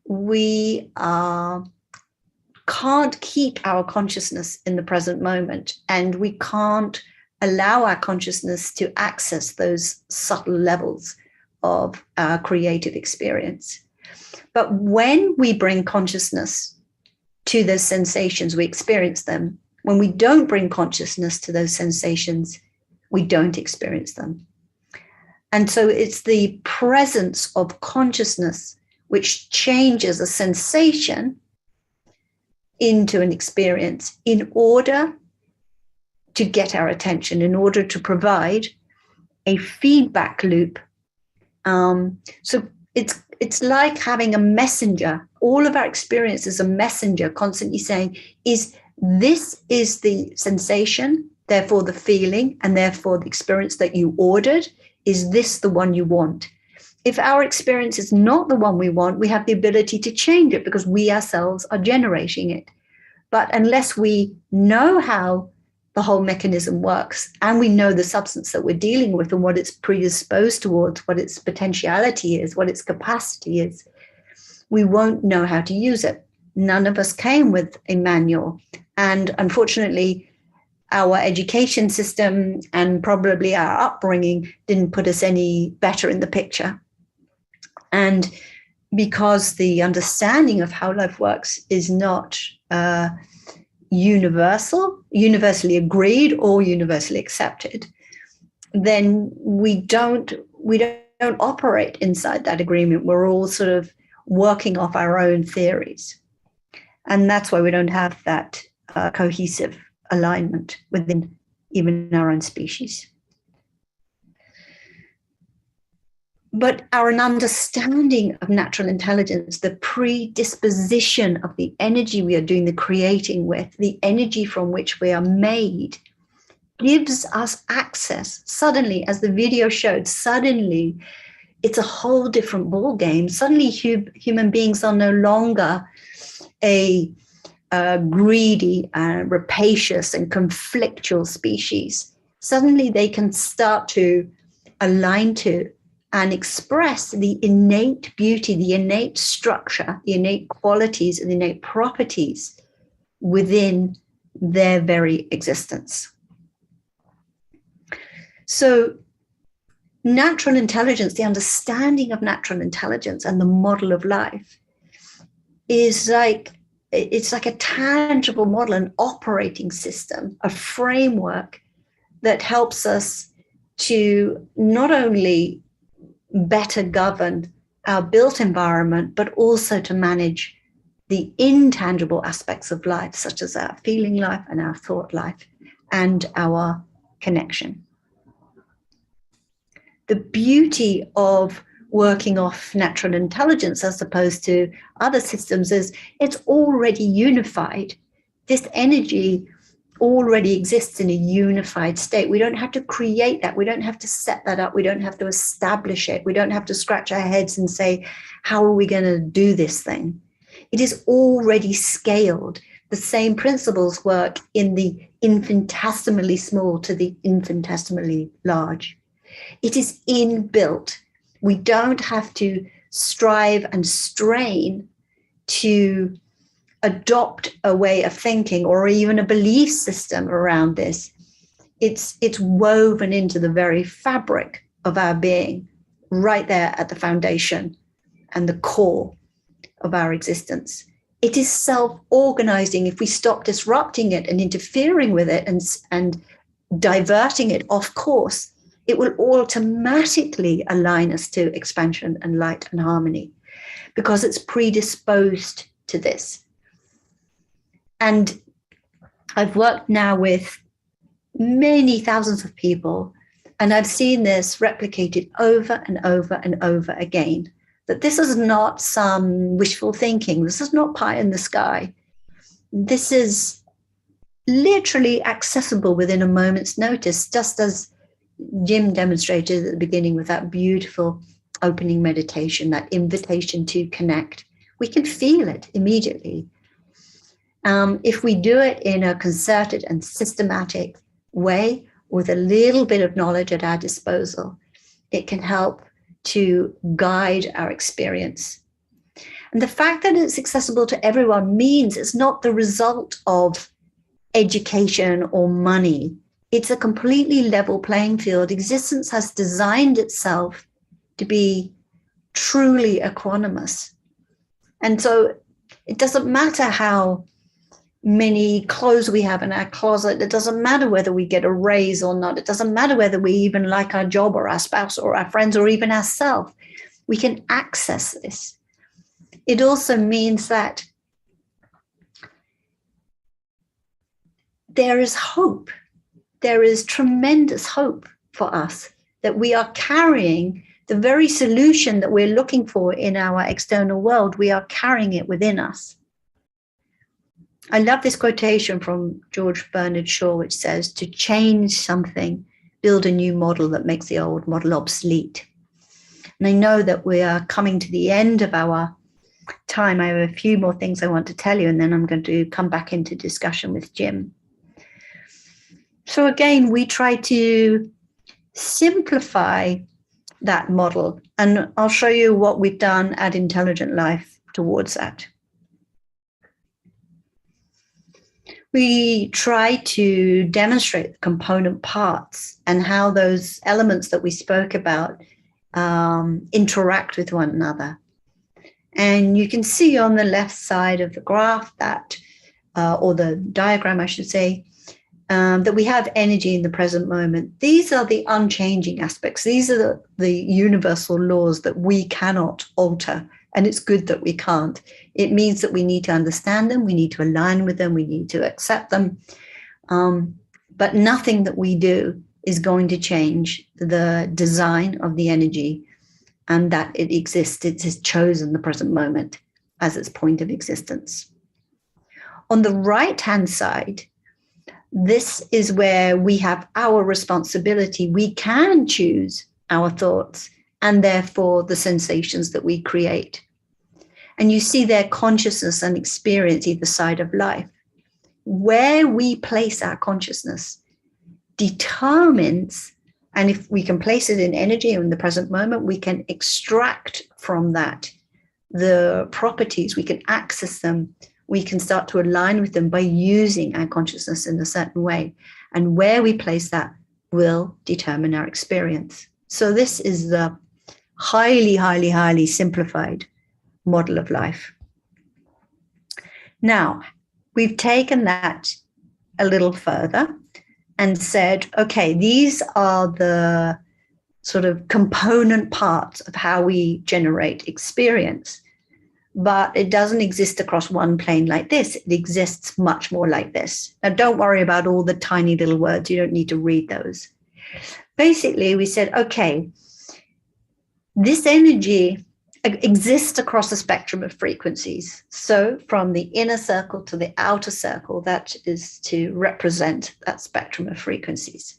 we can't keep our consciousness in the present moment, and we can't allow our consciousness to access those subtle levels of our creative experience. But when we bring consciousness to those sensations, we experience them. When we don't bring consciousness to those sensations, we don't experience them. And so it's the presence of consciousness which changes a sensation into an experience in order to get our attention, in order to provide a feedback loop. So it's like having a messenger. All of our experience is a messenger constantly saying, this is the sensation, therefore the feeling, and therefore the experience that you ordered. Is this the one you want? If our experience is not the one we want, we have the ability to change it because we ourselves are generating it. But unless we know how the whole mechanism works and we know the substance that we're dealing with and what it's predisposed towards, what its potentiality is, what its capacity is, we won't know how to use it. None of us came with a manual. And unfortunately, our education system and probably our upbringing didn't put us any better in the picture. And because the understanding of how life works is not universally agreed or universally accepted, then we don't operate inside that agreement. We're all sort of working off our own theories. And that's why we don't have that cohesive alignment within even our own species. But our understanding of natural intelligence, the predisposition of the energy we are doing the creating with, the energy from which we are made, gives us access. Suddenly, as the video showed, suddenly it's a whole different ball game. Suddenly human beings are no longer a greedy, rapacious, and conflictual species, suddenly they can start to align to and express the innate beauty, the innate structure, the innate qualities, and the innate properties within their very existence. So natural intelligence, the understanding of natural intelligence and the model of life is like, it's like a tangible model, an operating system, a framework that helps us to not only better govern our built environment, but also to manage the intangible aspects of life, such as our feeling life and our thought life and our connection. The beauty of working off natural intelligence as opposed to other systems is it's already unified. This energy already exists in a unified state. We don't have to create that. We don't have to set that up. We don't have to establish it. We don't have to scratch our heads and say, how are we going to do this thing? It is already scaled. The same principles work in the infinitesimally small to the infinitesimally large. It is inbuilt. We don't have to strive and strain to adopt a way of thinking or even a belief system around this. It's woven into the very fabric of our being, right there at the foundation and the core of our existence. It is self-organizing. If we stop disrupting it and interfering with it and diverting it off course, it will automatically align us to expansion and light and harmony because it's predisposed to this. And I've worked now with many thousands of people, and I've seen this replicated over and over and over again, that this is not some wishful thinking. This is not pie in the sky. This is literally accessible within a moment's notice, just as Jim demonstrated at the beginning with that beautiful opening meditation, that invitation to connect. We can feel it immediately. If we do it in a concerted and systematic way with a little bit of knowledge at our disposal, it can help to guide our experience. And the fact that it's accessible to everyone means it's not the result of education or money. It's a completely level playing field. Existence has designed itself to be truly equanimous. And so it doesn't matter how many clothes we have in our closet. It doesn't matter whether we get a raise or not. It doesn't matter whether we even like our job or our spouse or our friends or even ourselves. We can access this. It also means that there is hope. There is tremendous hope for us that we are carrying the very solution that we're looking for in our external world. We are carrying it within us. I love this quotation from George Bernard Shaw, which says, to change something, build a new model that makes the old model obsolete. And I know that we are coming to the end of our time. I have a few more things I want to tell you, and then I'm going to come back into discussion with Jim. So again, we try to simplify that model, and I'll show you what we've done at Intelligent Life towards that. We try to demonstrate the component parts and how those elements that we spoke about interact with one another. And you can see on the left side of the graph that, or the diagram, I should say, that we have energy in the present moment. These are the unchanging aspects. These are the universal laws that we cannot alter. And it's good that we can't. It means that we need to understand them. We need to align with them. We need to accept them. But nothing that we do is going to change the design of the energy and that it exists. It has chosen the present moment as its point of existence. On the right-hand side, this is where we have our responsibility. We can choose our thoughts and therefore the sensations that we create. and you see their consciousness and experience either side of life. Where we place our consciousness determines, and if we can place it in energy in the present moment, we can extract from that the properties, we can access them, we can start to align with them by using our consciousness in a certain way. And where we place that will determine our experience. So this is the highly, highly, highly simplified model of life. Now, we've taken that a little further and said, okay, these are the sort of component parts of how we generate experience. But it doesn't exist across one plane like this. It exists much more like this. Now, don't worry about all the tiny little words. You don't need to read those. Basically, we said, okay, this energy exists across a spectrum of frequencies. So from the inner circle to the outer circle, that is to represent that spectrum of frequencies.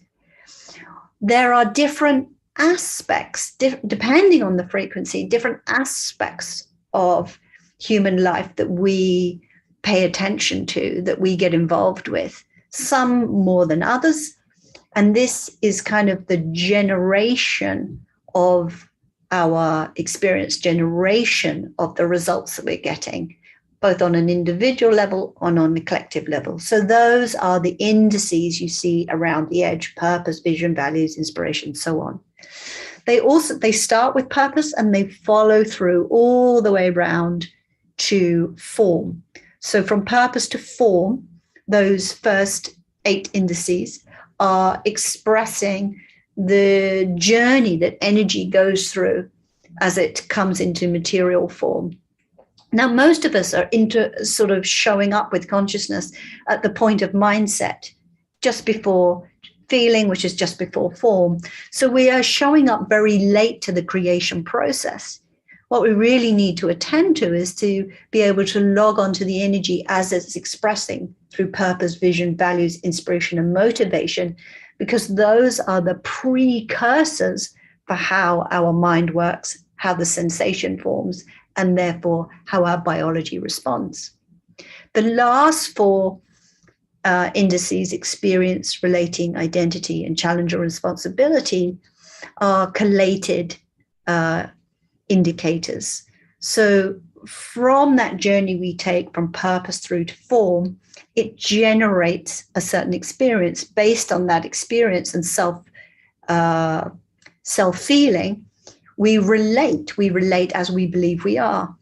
There are different aspects, depending on the frequency, different aspects of human life that we pay attention to, that we get involved with, some more than others. And this is kind of the generation of our experience, generation of the results that we're getting, both on an individual level and on a collective level. So those are the indices you see around the edge: purpose, vision, values, inspiration, so on. They start with purpose and they follow through all the way around to form. So from purpose to form, those first 8 indices are expressing the journey that energy goes through as it comes into material form. Now, most of us are into sort of showing up with consciousness at the point of mindset, just before feeling, which is just before form. So we are showing up very late to the creation process. What we really need to attend to is to be able to log onto the energy as it's expressing through purpose, vision, values, inspiration, and motivation, because those are the precursors for how our mind works, how the sensation forms, and therefore how our biology responds. The last 4 indices, experience, relating, identity, and challenge or responsibility, are collated indicators. So from that journey we take from purpose through to form, it generates a certain experience. Based on that experience and self-feeling, we relate as we believe we are.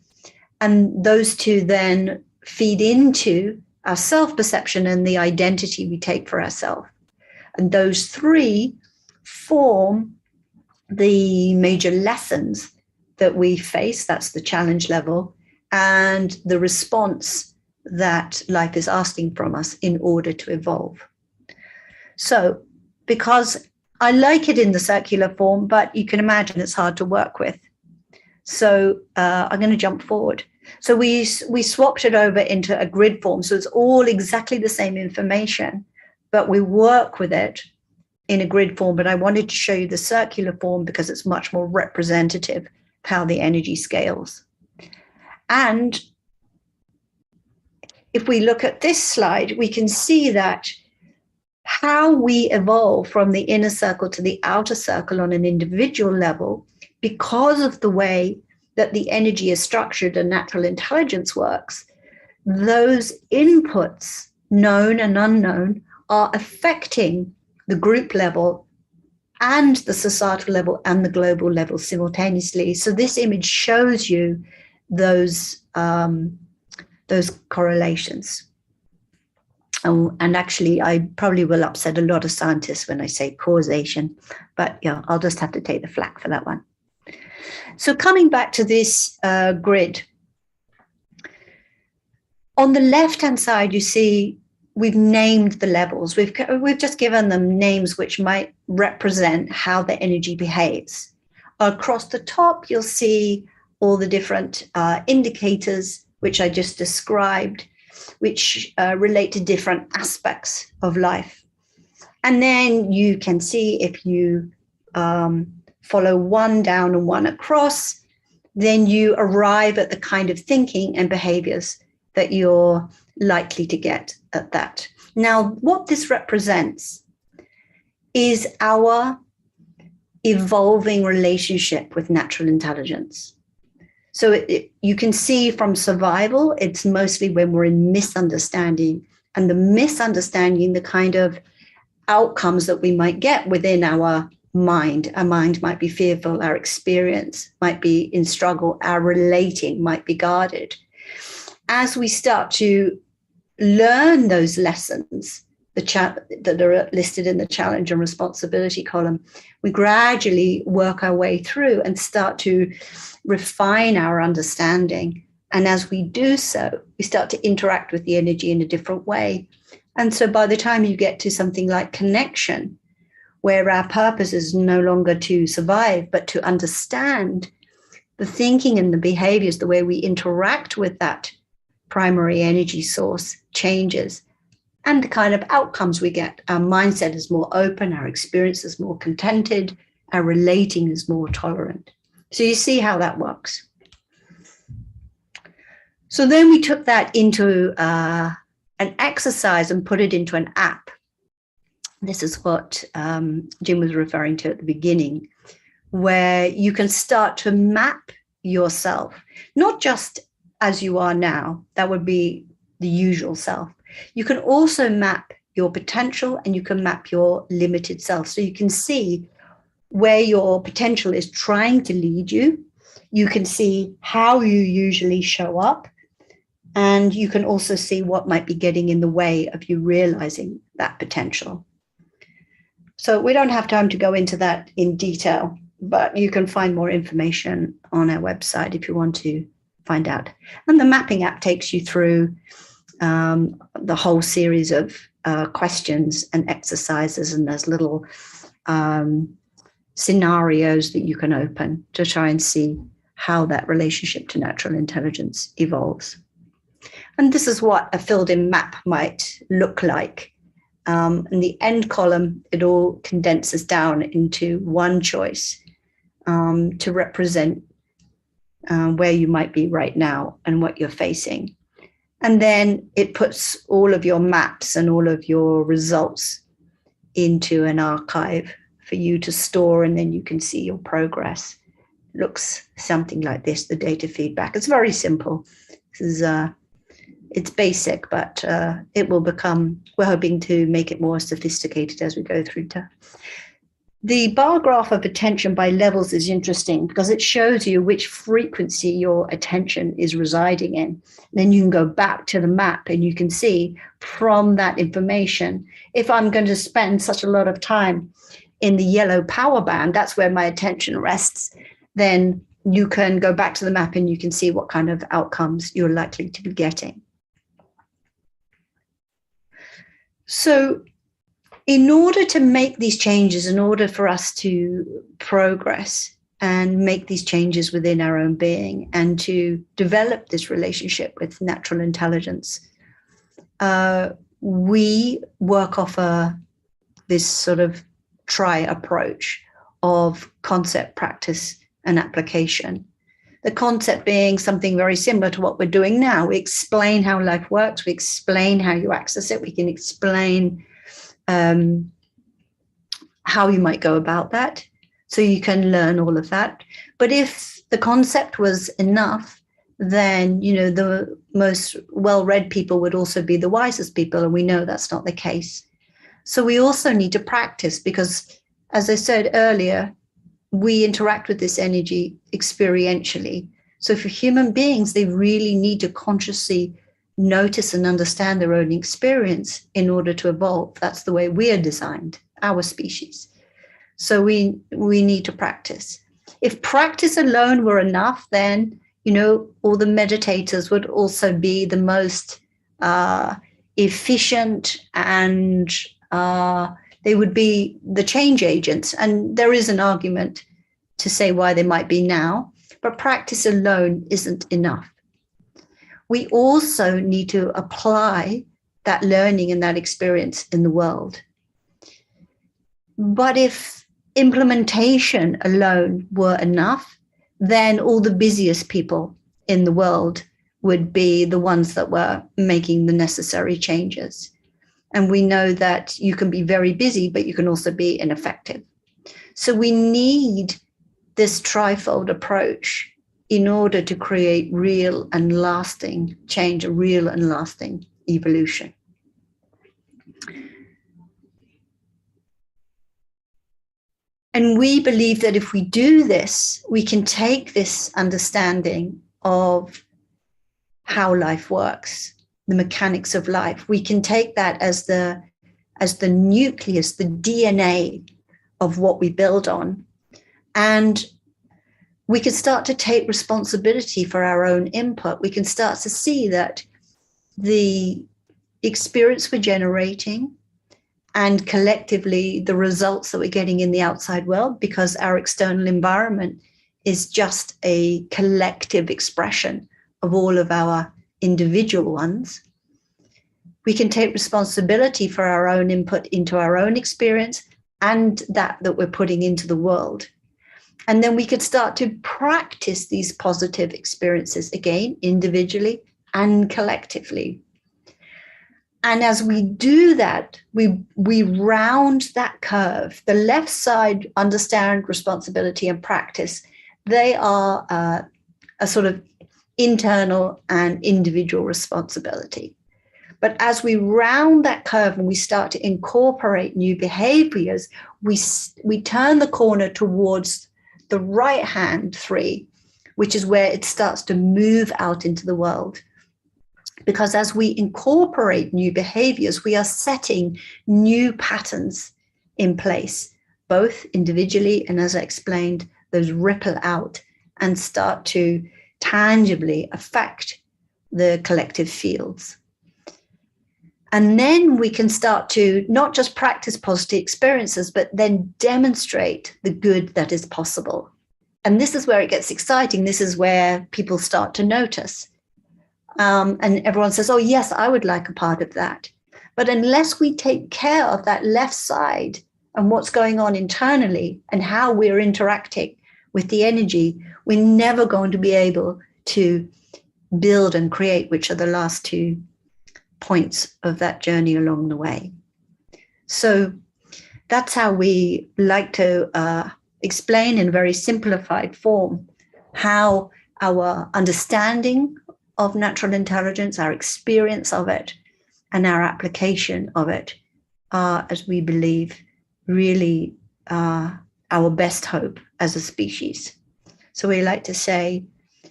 And those two then feed into our self-perception and the identity we take for ourselves. And those 3 form the major lessons that we face. That's the challenge level, and the response that life is asking from us in order to evolve. So, because I like it in the circular form, but you can imagine it's hard to work with. So I'm going to jump forward. So we swapped it over into a grid form. So it's all exactly the same information, but we work with it in a grid form. But I wanted to show you the circular form because it's much more representative of how the energy scales. And if we look at this slide, we can see that how we evolve from the inner circle to the outer circle on an individual level, because of the way that the energy is structured and natural intelligence works, those inputs, known and unknown, are affecting the group level and the societal level and the global level simultaneously. So this image shows you those correlations. And actually, I probably will upset a lot of scientists when I say causation, but yeah, I'll just have to take the flak for that one. So coming back to this grid, on the left-hand side, you see we've named the levels. We've just given them names which might represent how the energy behaves. Across the top, you'll see all the different indicators, which I just described, which relate to different aspects of life. And then you can see, if you follow one down and one across, then you arrive at the kind of thinking and behaviors that you're likely to get at that. Now, what this represents is our evolving relationship with natural intelligence. So you can see from survival, it's mostly when we're in misunderstanding, and the misunderstanding, the kind of outcomes that we might get within our mind. Our mind might be fearful, our experience might be in struggle, our relating might be guarded. As we start to learn those lessons that are listed in the challenge and responsibility column, we gradually work our way through and start to refine our understanding. And as we do so, we start to interact with the energy in a different way. And so by the time you get to something like connection, where our purpose is no longer to survive, but to understand, the thinking and the behaviors, the way we interact with that primary energy source changes, and the kind of outcomes we get. Our mindset is more open, our experience is more contented, our relating is more tolerant. So you see how that works. So then we took that into an exercise and put it into an app. This is what Jim was referring to at the beginning, where you can start to map yourself, not just as you are now, that would be the usual self. You can also map your potential and you can map your limited self. So you can see where your potential is trying to lead you. You can see how you usually show up. And you can also see what might be getting in the way of you realizing that potential. So we don't have time to go into that in detail, but you can find more information on our website if you want to find out. And the mapping app takes you through the whole series of questions and exercises, and there's little scenarios that you can open to try and see how that relationship to natural intelligence evolves. And this is what a filled-in map might look like. In the end column, it all condenses down into one choice to represent where you might be right now and what you're facing. And then it puts all of your maps and all of your results into an archive for you to store, and then you can see your progress. It looks something like this, the data feedback. It's very simple. This is it's basic, but it will become, we're hoping to make it more sophisticated as we go through time. The bar graph of attention by levels is interesting because it shows you which frequency your attention is residing in. Then you can go back to the map and you can see from that information, if I'm going to spend such a lot of time in the yellow power band, that's where my attention rests, then you can go back to the map and you can see what kind of outcomes you're likely to be getting. So in order to make these changes, in order for us to progress and make these changes within our own being and to develop this relationship with natural intelligence, we work off this sort of approach of concept, practice, and application. The concept being something very similar to what we're doing now. We explain how life works. We explain how you access it. We can explain how you might go about that. So you can learn all of that. But if the concept was enough, then, you know, the most well-read people would also be the wisest people. And we know that's not the case. So we also need to practice because, as I said earlier, we interact with this energy experientially. So for human beings, they really need to consciously notice and understand their own experience in order to evolve. That's the way we are designed, our species. So we need to practice. If practice alone were enough, then, you know, all the meditators would also be the most efficient, and they would be the change agents. And there is an argument to say why they might be now, but practice alone isn't enough. We also need to apply that learning and that experience in the world. But if implementation alone were enough, then all the busiest people in the world would be the ones that were making the necessary changes. And we know that you can be very busy, but you can also be ineffective. So we need this trifold approach in order to create real and lasting change, a real and lasting evolution. And we believe that if we do this, we can take this understanding of how life works, the mechanics of life. We can take that as the nucleus, the DNA of what we build on. And we can start to take responsibility for our own input. We can start to see that the experience we're generating and collectively the results that we're getting in the outside world, because our external environment is just a collective expression of all of our individual ones. We can take responsibility for our own input into our own experience and that we're putting into the world. And then we could start to practice these positive experiences again, individually and collectively. And as we do that, we round that curve. The left side, understand, responsibility, and practice. They are a sort of internal and individual responsibility. But as we round that curve and we start to incorporate new behaviors, we turn the corner towards the right hand three, which is where it starts to move out into the world. Because as we incorporate new behaviors, we are setting new patterns in place, both individually and, as I explained, those ripple out and start to tangibly affect the collective fields. And then we can start to not just practice positive experiences, but then demonstrate the good that is possible. And this is where it gets exciting. This is where people start to notice. And everyone says, oh, yes, I would like a part of that. But unless we take care of that left side and what's going on internally and how we're interacting with the energy, we're never going to be able to build and create, which are the last two points of that journey along the way. So that's how we like to explain in a very simplified form how our understanding of natural intelligence, our experience of it, and our application of it are, as we believe, really our best hope as a species. So we like to say,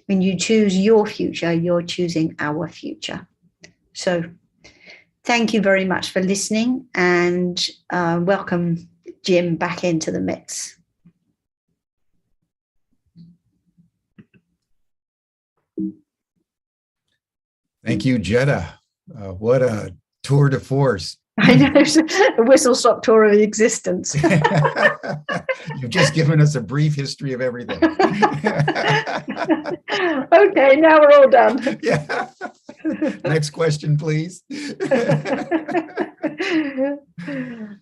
when you choose your future, you're choosing our future. So thank you very much for listening, and welcome Jim back into the mix. Thank you, Jetta. What a tour de force. I know, a whistle-stop tour of existence. You've just given us a brief history of everything. Okay, now we're all done. Yeah. Next question, please.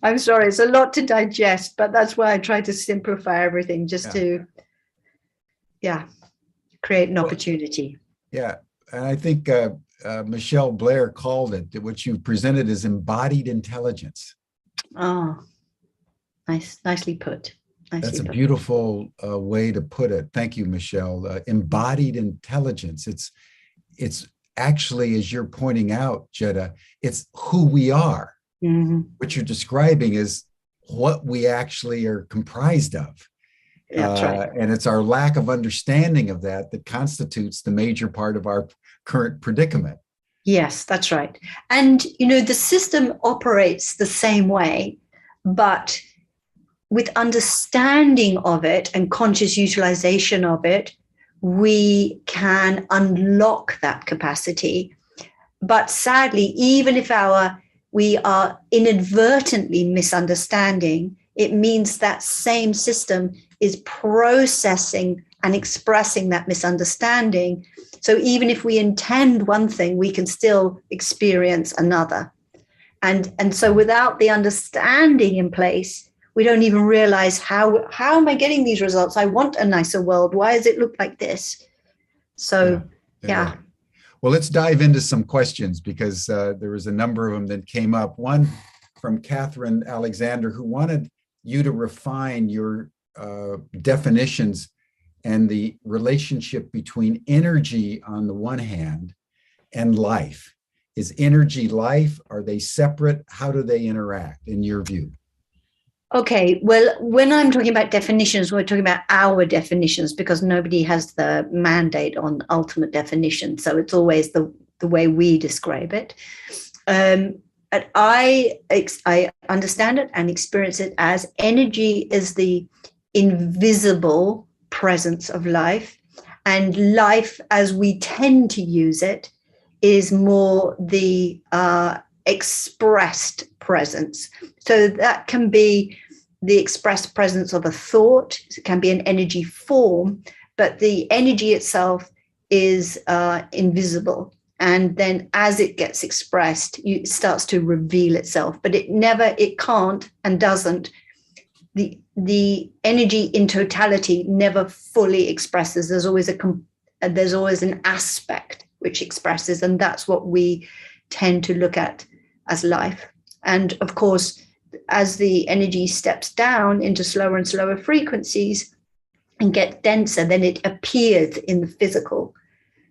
I'm sorry, it's a lot to digest, but that's why I try to simplify everything just to, create an opportunity. Yeah, and I think Michelle Blair called it, what you presented as embodied intelligence. Oh, nicely put. That's a beautiful way to put it. Thank you, Michelle. Embodied intelligence. It's actually, as you're pointing out, Jetta, it's who we are. Mm-hmm. What you're describing is what we actually are comprised of. Yeah, that's right. And it's our lack of understanding of that constitutes the major part of our current predicament. Yes, that's right. And, the system operates the same way, but with understanding of it and conscious utilization of it, we can unlock that capacity. But sadly, even if we are inadvertently misunderstanding, it means that same system is processing and expressing that misunderstanding. So even if we intend one thing, we can still experience another. And so without the understanding in place, we don't even realize how am I getting these results? I want a nicer world. Why does it look like this? So, yeah. Well, let's dive into some questions, because there was a number of them that came up. One from Catherine Alexander, who wanted you to refine your definitions and the relationship between energy on the one hand and life. Is energy life? Are they separate? How do they interact in your view? Okay, well, when I'm talking about definitions, we're talking about our definitions, because nobody has the mandate on ultimate definition. So it's always the way we describe it. And I understand it and experience it as energy is the invisible presence of life, and life, as we tend to use it, is more the expressed presence. So that can be the expressed presence of a thought, it can be an energy form, but the energy itself is invisible. And then as it gets expressed, it starts to reveal itself, but it can't and doesn't. The energy in totality never fully expresses. There's always an aspect which expresses, and that's what we tend to look at as life. And of course, as the energy steps down into slower and slower frequencies and get denser, then it appears in the physical.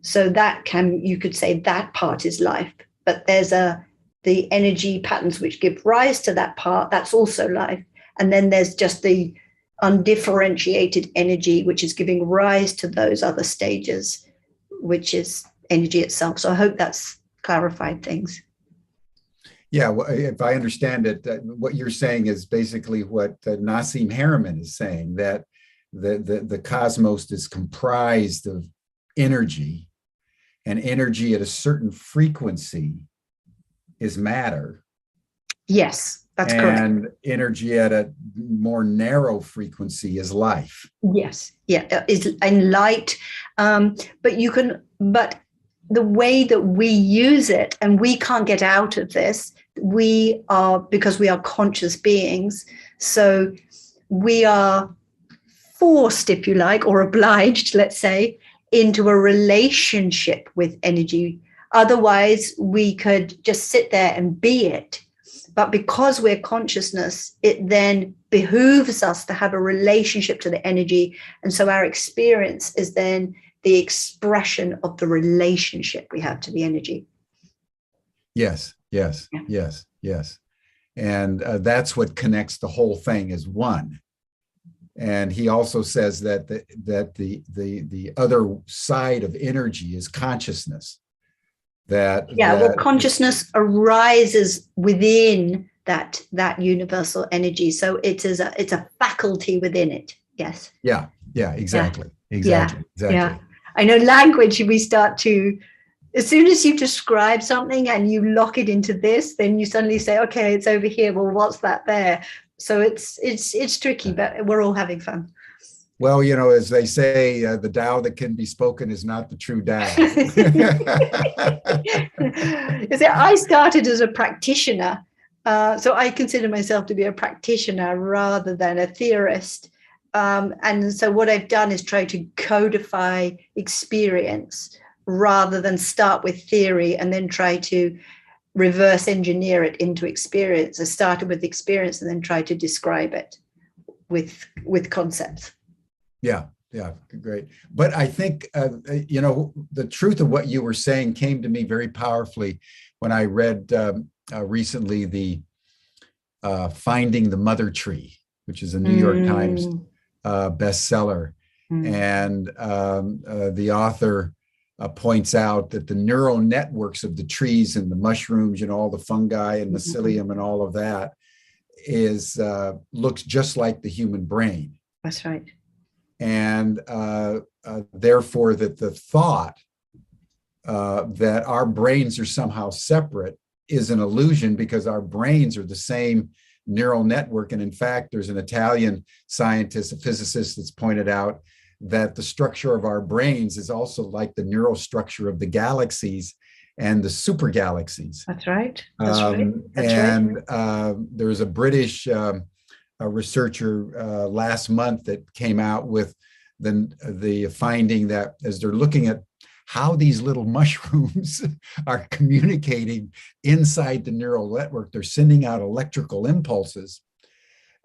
So you could say that part is life, but there's the energy patterns which give rise to that part, that's also life. And then there's just the undifferentiated energy, which is giving rise to those other stages, which is energy itself. So I hope that's clarified things. Yeah, well, if I understand it, what you're saying is basically what Nassim Haramein is saying, that the cosmos is comprised of energy, and energy at a certain frequency is matter. Yes, that's correct. And energy at a more narrow frequency is life. Yes, yeah, is and light. But the way that we use it, and we can't get out of this, because we are conscious beings. So we are forced, if you like, or obliged, let's say, into a relationship with energy. Otherwise, we could just sit there and be it. But because we're consciousness, it then behooves us to have a relationship to the energy. And so our experience is then the expression of the relationship we have to the energy. Yes. And that's what connects the whole thing as one. And he also says that the other side of energy is consciousness. Consciousness arises within that universal energy. So it's a faculty within it. Yes. Yeah. Exactly. Yeah. I know language, we start to, as soon as you describe something and you lock it into this, then you suddenly say, okay, it's over here. Well, what's that there? So it's tricky, but we're all having fun. Well, as they say, the Tao that can be spoken is not the true Tao. You see, I started as a practitioner. So I consider myself to be a practitioner rather than a theorist. And so what I've done is try to codify experience rather than start with theory and then try to reverse engineer it into experience. I started with experience and then tried to describe it with concepts. Yeah, great. But I think, the truth of what you were saying came to me very powerfully when I read recently the Finding the Mother Tree, which is a New York Times bestseller. And the author points out that the neural networks of the trees and the mushrooms, all the fungi and mycelium and all of that looks just like the human brain. That's right. And therefore that the thought that our brains are somehow separate is an illusion, because our brains are the same neural network. And in fact, there's an Italian scientist, a physicist, that's pointed out that the structure of our brains is also like the neural structure of the galaxies and the super galaxies. That's right. There's a British a researcher last month that came out with the finding that as they're looking at how these little mushrooms are communicating inside the neural network, they're sending out electrical impulses.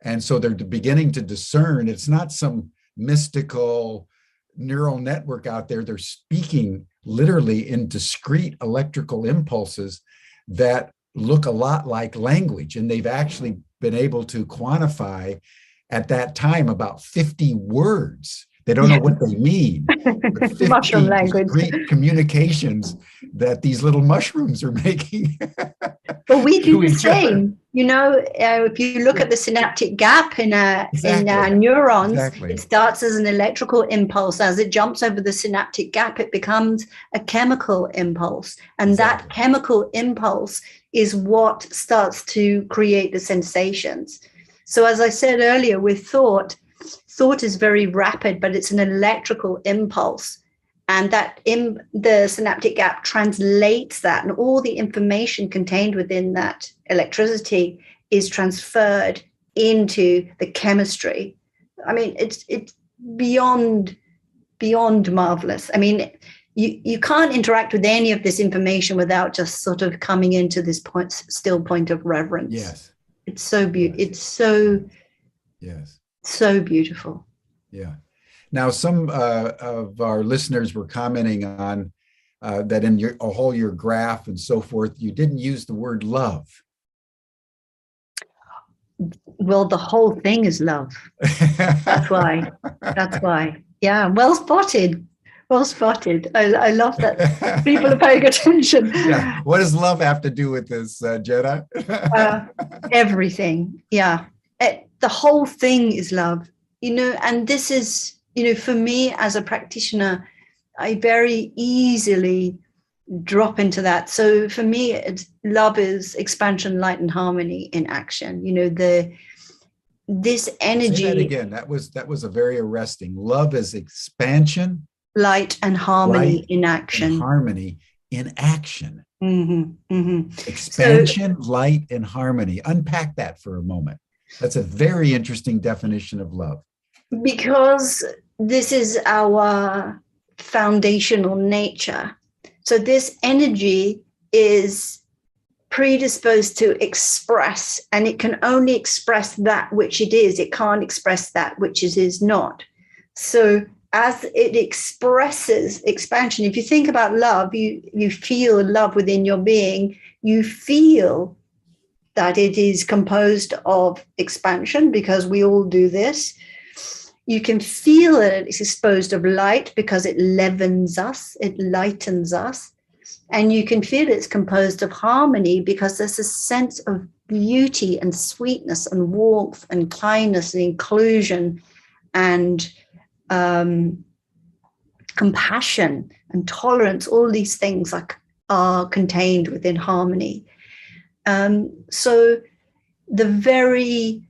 And so they're beginning to discern it's not some mystical neural network out there. They're speaking literally in discrete electrical impulses that look a lot like language. And they've actually been able to quantify at that time about 50 words. They don't know what they mean, but 50 Mushroom language. discrete communications that these little mushrooms are making. But we do to the each other. same. You know, if you look at the synaptic gap in our Exactly. neurons, Exactly. it starts as an electrical impulse. As it jumps over the synaptic gap, it becomes a chemical impulse. And Exactly. that chemical impulse is what starts to create the sensations. So as I said earlier, with thought is very rapid, but it's an electrical impulse. And that in the synaptic gap translates that, and all the information contained within that electricity is transferred into the chemistry. I mean, it's beyond marvelous. I mean, you can't interact with any of this information without just sort of coming into this still point of reverence. Yes. It's so beautiful. Yes. It's so Yes. so beautiful. Yeah. Now, some of our listeners were commenting on that in your graph and so forth, you didn't use the word love. Well, the whole thing is love. That's why. That's why. Yeah. Well spotted. Well spotted. I love that people are paying attention. Yeah. What does love have to do with this, Jenna? Everything. Yeah. The whole thing is love. You know, and this is, you know, for me as a practitioner, I very easily drop into that. So for me, love is expansion, light, and harmony in action. You know, this energy. Say that again. That was a very arresting. Love is expansion, light, and harmony in action. And harmony in action. Mm-hmm, mm-hmm. Expansion, light, and harmony. Unpack that for a moment. That's a very interesting definition of love. Because this is our foundational nature. So this energy is predisposed to express, and it can only express that which it is. It can't express that which it is not. So as it expresses expansion, if you think about love, you feel love within your being, you feel that it is composed of expansion, because we all do this. You can feel that it's exposed of light because it leavens us, it lightens us. And you can feel it's composed of harmony because there's a sense of beauty and sweetness and warmth and kindness and inclusion and compassion and tolerance. All these things are contained within harmony. So the very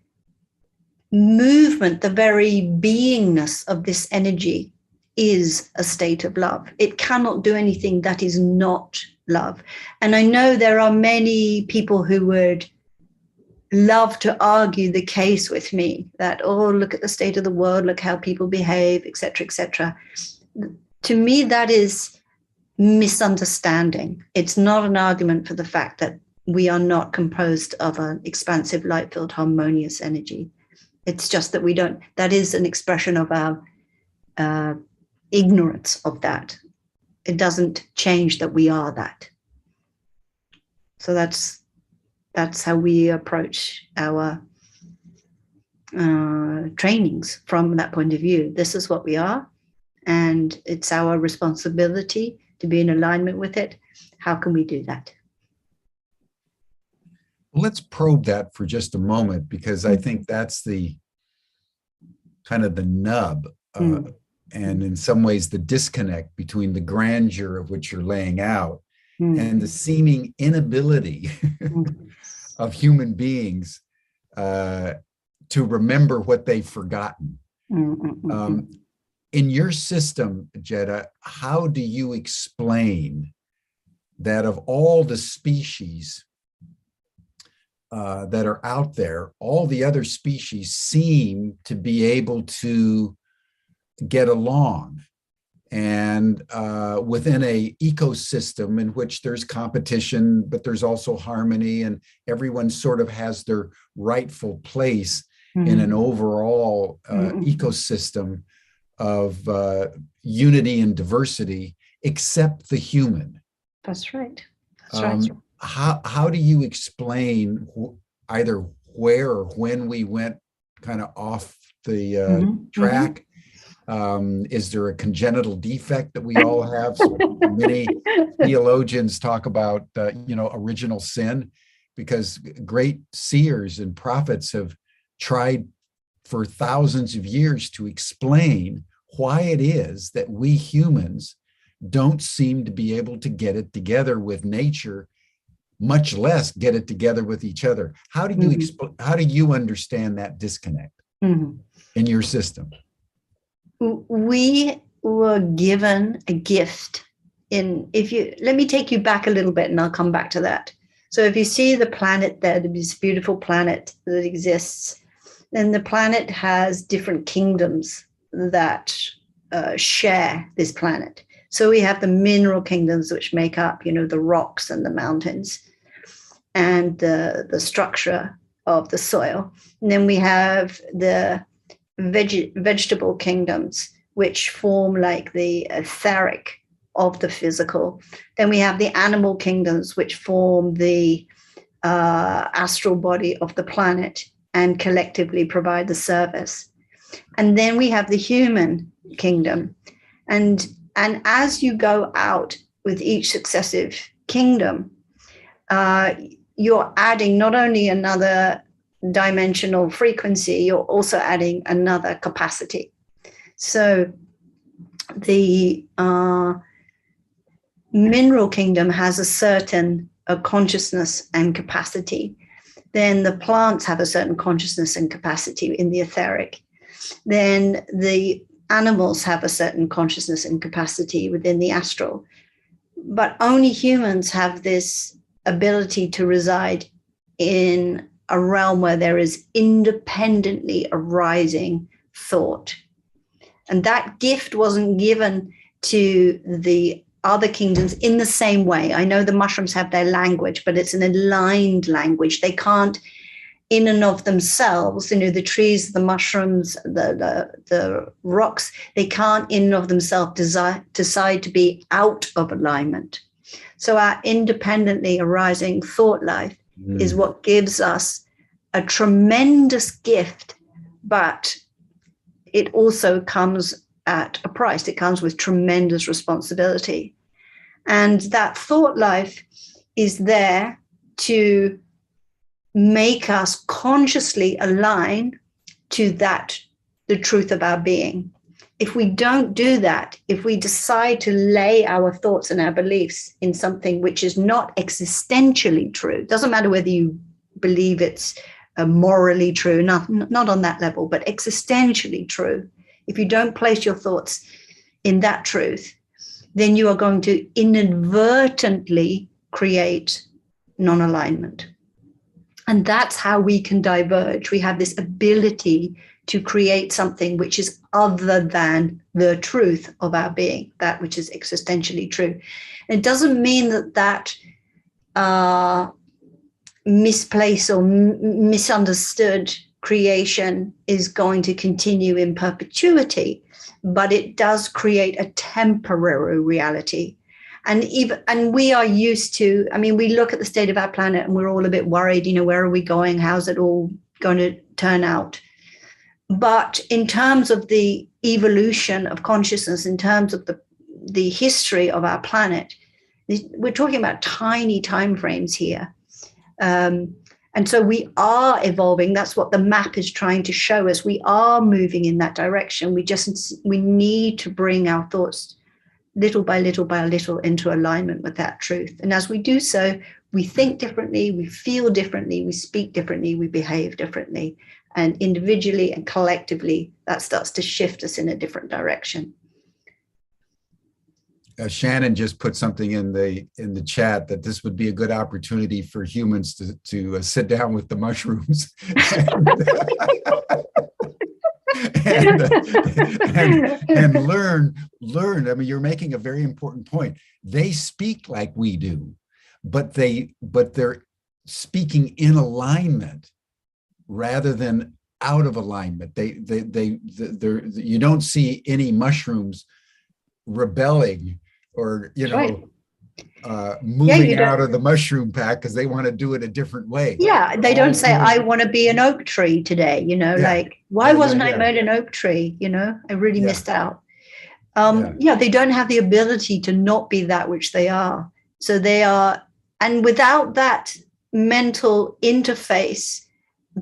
movement, the very beingness of this energy is a state of love. It cannot do anything that is not love. And I know there are many people who would love to argue the case with me that, oh, look at the state of the world, look how people behave, etc., etc. To me, that is misunderstanding. It's not an argument for the fact that we are not composed of an expansive, light-filled, harmonious energy. It's just that that is an expression of our ignorance of that. It doesn't change that we are that. So that's how we approach our trainings from that point of view. This is what we are, and it's our responsibility to be in alignment with it. How can we do that? Let's probe that for just a moment, because I think that's the kind of the nub and in some ways the disconnect between the grandeur of which you're laying out and the seeming inability of human beings to remember what they've forgotten. In your system, Jetta, how do you explain that of all the species that are out there, all the other species seem to be able to get along. And within a ecosystem in which there's competition, but there's also harmony, and everyone sort of has their rightful place in an overall ecosystem of unity and diversity, except the human. That's right. That's right. How do you explain either where or when we went kind of off the track? Is there a congenital defect that we all have? So many theologians talk about, original sin, because great seers and prophets have tried for thousands of years to explain why it is that we humans don't seem to be able to get it together with nature, much less get it together with each other. How do you how do you understand that disconnect in your system? We were given a gift let me take you back a little bit and I'll come back to that. So if you see the planet there, this beautiful planet that exists, then the planet has different kingdoms that share this planet. So we have the mineral kingdoms, which make up, the rocks and the mountains and the structure of the soil. And then we have the vegetable kingdoms, which form like the etheric of the physical. Then we have the animal kingdoms, which form the astral body of the planet and collectively provide the service. And then we have the human kingdom. And as you go out with each successive kingdom, you're adding not only another dimensional frequency, you're also adding another capacity. So the mineral kingdom has a certain consciousness and capacity. Then the plants have a certain consciousness and capacity in the etheric. Then the animals have a certain consciousness and capacity within the astral. But only humans have this ability to reside in a realm where there is independently arising thought. And that gift wasn't given to the other kingdoms in the same way. I know the mushrooms have their language, but it's an aligned language. They can't, in and of themselves, the trees, the mushrooms, the rocks, they can't in and of themselves decide to be out of alignment. So our independently arising thought life is what gives us a tremendous gift, but it also comes at a price. It comes with tremendous responsibility. And that thought life is there to make us consciously align to the truth of our being. If we don't do that, if we decide to lay our thoughts and our beliefs in something which is not existentially true, doesn't matter whether you believe it's morally true, not on that level, but existentially true. If you don't place your thoughts in that truth, then you are going to inadvertently create non-alignment. And that's how we can diverge. We have this ability to create something which is other than the truth of our being, that which is existentially true. And it doesn't mean that misplaced or misunderstood creation is going to continue in perpetuity, but it does create a temporary reality. And we are used to, we look at the state of our planet and we're all a bit worried, where are we going? How's it all going to turn out? But in terms of the evolution of consciousness, in terms of the history of our planet, we're talking about tiny time frames here. And so we are evolving. That's what the map is trying to show us. We are moving in that direction. We need to bring our thoughts little by little by little into alignment with that truth. And as we do so, we think differently, we feel differently, we speak differently, we behave differently. And individually and collectively, that starts to shift us in a different direction. Shannon just put something in the chat that this would be a good opportunity for humans to sit down with the mushrooms and learn. I mean, you're making a very important point. They speak like we do, but they're speaking in alignment rather than out of alignment. You don't see any mushrooms rebelling or Right. moving out of the mushroom pack because they want to do it a different way. Yeah, they don't say, I want to be an oak tree today, like, why wasn't I made an oak tree? I really missed out. They don't have the ability to not be that which they are. So they are, and without that mental interface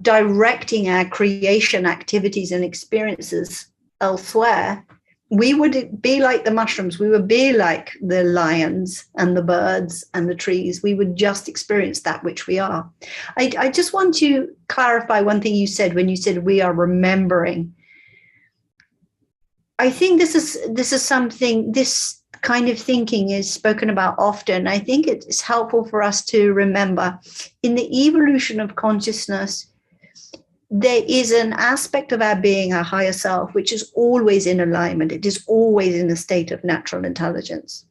directing our creation activities and experiences elsewhere, we would be like the mushrooms. We would be like the lions and the birds and the trees. We would just experience that which we are. I just want to clarify one thing you said when you said we are remembering. I think this is something, this kind of thinking is spoken about often. I think it's helpful for us to remember in the evolution of consciousness, there is an aspect of our being, our higher self, which is always in alignment. It is always in a state of natural intelligence.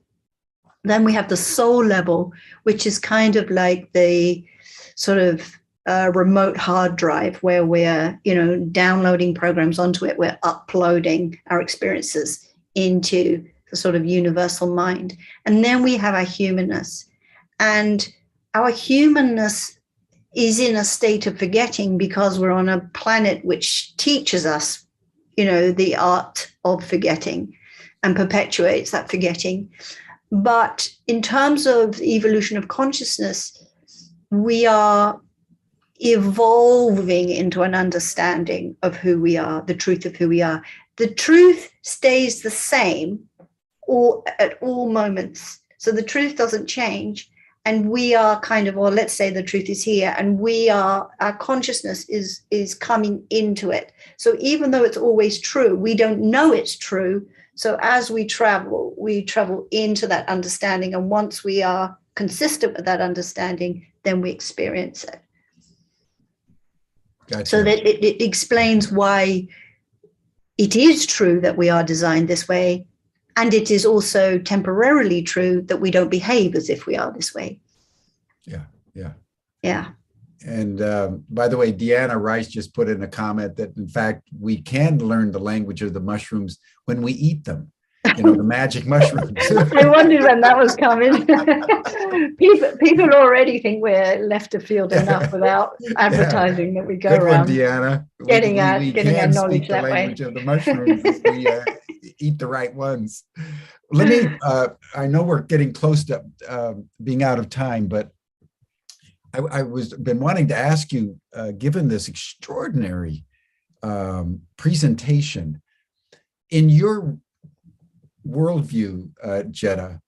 Then we have the soul level, which is kind of like the sort of remote hard drive where we're, downloading programs onto it. We're uploading our experiences into the sort of universal mind. And then we have our humanness. And our humanness is in a state of forgetting because we're on a planet which teaches us, the art of forgetting and perpetuates that forgetting. But in terms of the evolution of consciousness, we are evolving into an understanding of who we are, the truth of who we are. The truth stays the same at all moments. So the truth doesn't change. And we are kind of, or let's say the truth is here, and our consciousness is coming into it. So even though it's always true, we don't know it's true. So as we travel into that understanding. And once we are consistent with that understanding, then we experience it. Gotcha. So that it explains why it is true that we are designed this way. And it is also temporarily true that we don't behave as if we are this way. Yeah. And by the way, Deanna Rice just put in a comment that, in fact, we can learn the language of the mushrooms when we eat them. The magic mushrooms. I wondered when that was coming. people already think we're left of field enough without advertising that we go Good around. One, Deanna. Getting our knowledge that way. The language of the mushrooms if we eat the right ones. Let me. I know we're getting close to being out of time, but I been wanting to ask you, given this extraordinary presentation, in your worldview, Jetta,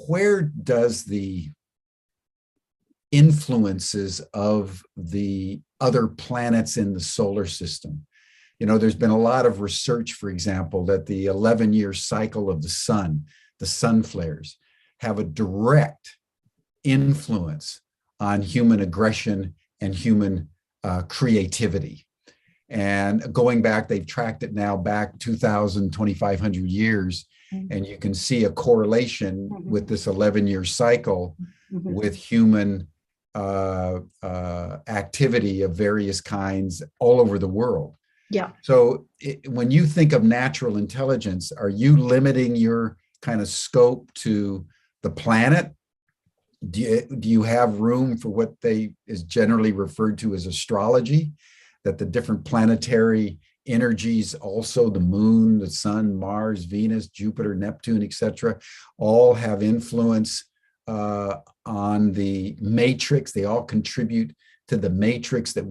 where does the influences of the other planets in the solar system? There's been a lot of research, for example, that the 11-year cycle of the sun flares, have a direct influence on human aggression and human creativity. And going back, they've tracked it now back 2,000, 2,500 years. And you can see a correlation with this 11-year cycle with human activity of various kinds all over the world. Yeah. So when you think of natural intelligence, are you limiting your kind of scope to the planet? Do you have room for what is generally referred to as astrology, that the different planetary energies, also the moon, the sun, Mars, Venus, Jupiter, Neptune, etc., all have influence on the matrix? They all contribute to the matrix that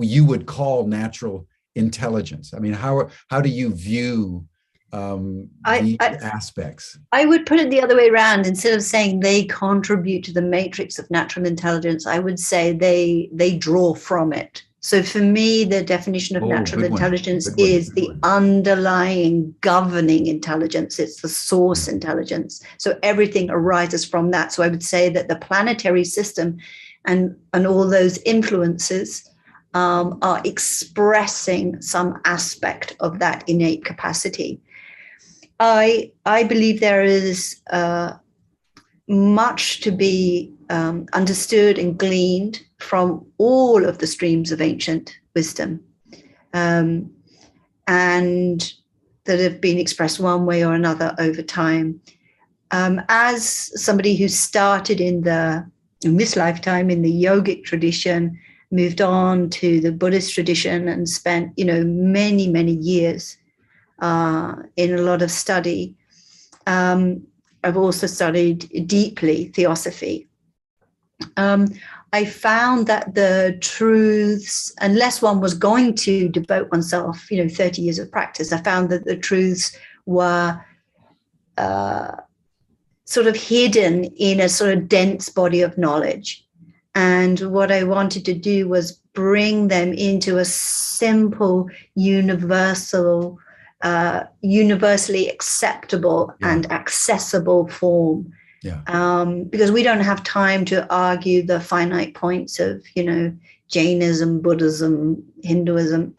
you would call natural intelligence. I mean, how do you view these aspects? I would put it the other way around. Instead of saying they contribute to the matrix of natural intelligence, I would say they draw from it. So for me, the definition of natural intelligence is the underlying governing intelligence. It's the source intelligence. So everything arises from that. So I would say that the planetary system and all those influences are expressing some aspect of that innate capacity. I believe there is much to be understood and gleaned from all of the streams of ancient wisdom, and that have been expressed one way or another over time. As somebody who started in this lifetime in the yogic tradition, moved on to the Buddhist tradition, and spent many, many years in a lot of study. I've also studied deeply theosophy. I found that the truths, unless one was going to devote oneself, 30 years of practice, I found that the truths were sort of hidden in a sort of dense body of knowledge. And what I wanted to do was bring them into a simple, universally acceptable and accessible form. Because we don't have time to argue the finite points of, Jainism, Buddhism, Hinduism.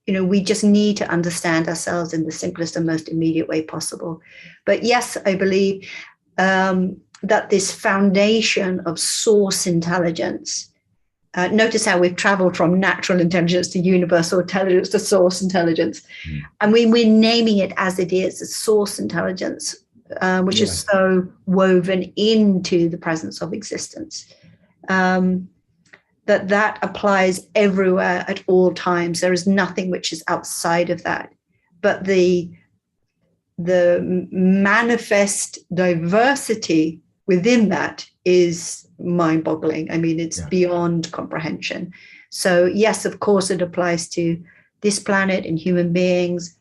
We just need to understand ourselves in the simplest and most immediate way possible. But yes, I believe that this foundation of source intelligence, notice how we've traveled from natural intelligence to universal intelligence to source intelligence. And we're naming it as it is, as source intelligence, which is so woven into the presence of existence, that applies everywhere at all times. There is nothing which is outside of that. But the manifest diversity within that is mind-boggling. I mean, it's beyond comprehension. So yes, of course, it applies to this planet and human beings.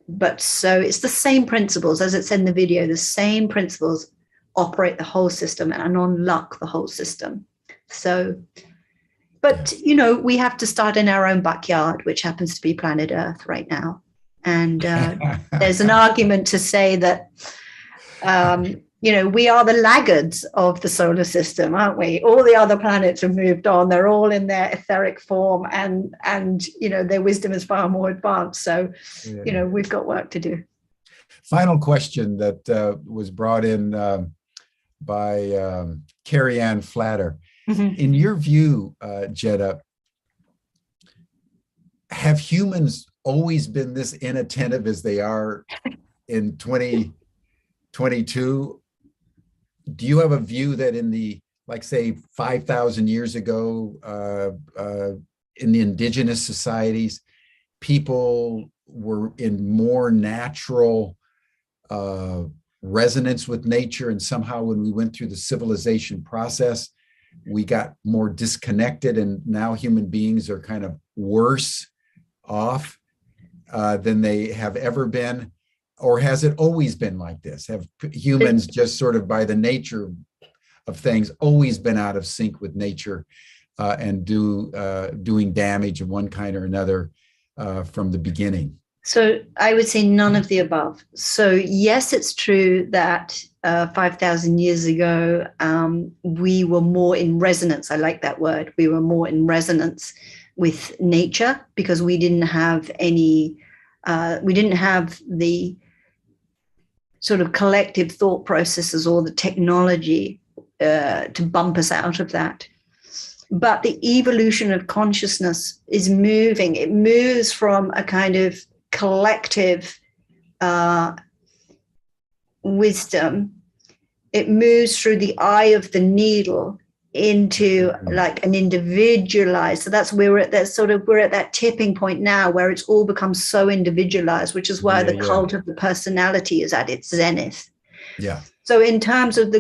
But so it's the same principles, as it said in the video, the same principles operate the whole system and unlock the whole system. So, but, we have to start in our own backyard, which happens to be planet Earth right now. And there's an argument to say that, we are the laggards of the solar system, aren't we? All the other planets have moved on. They're all in their etheric form, and their wisdom is far more advanced. So, we've got work to do. Final question that was brought in by Carrie Ann Flatter. Mm-hmm. In your view, Jetta, have humans always been this inattentive as they are in 2022? Do you have a view that in the, say, 5,000 years ago, in the indigenous societies, people were in more natural resonance with nature, and somehow when we went through the civilization process, we got more disconnected, and now human beings are kind of worse off than they have ever been? Or has it always been like this? Have humans just sort of by the nature of things always been out of sync with nature and doing damage of one kind or another from the beginning? So I would say none of the above. So yes, it's true that 5,000 years ago, we were more in resonance. I like that word. We were more in resonance with nature because we didn't have the sort of collective thought processes or the technology to bump us out of that. But the evolution of consciousness is moving. It moves from a kind of collective wisdom. It moves through the eye of the needle into like an individualized. So that's where we're at that tipping point now where it's all become so individualized, which is why the cult of the personality is at its zenith. Yeah. So in terms of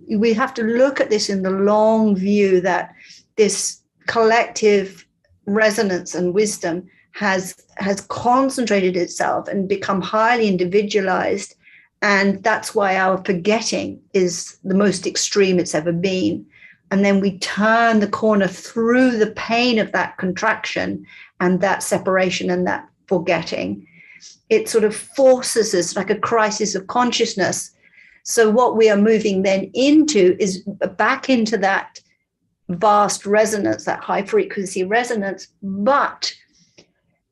we have to look at this in the long view, that this collective resonance and wisdom has concentrated itself and become highly individualized. And that's why our forgetting is the most extreme it's ever been. And then we turn the corner through the pain of that contraction and that separation and that forgetting. It sort of forces us like a crisis of consciousness. So what we are moving then into is back into that vast resonance, that high frequency resonance. But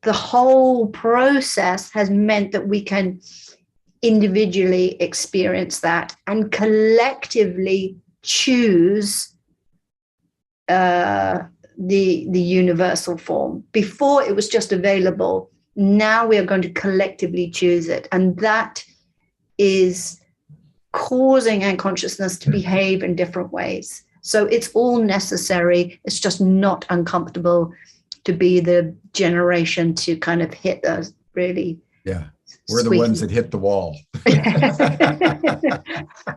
the whole process has meant that we can individually experience that and collectively choose the universal form. Before it was just available. Now we are going to collectively choose it. And that is causing our consciousness to behave in different ways. So it's all necessary. It's just not uncomfortable to be the generation to kind of hit those really. Yeah. We're the ones that hit the wall.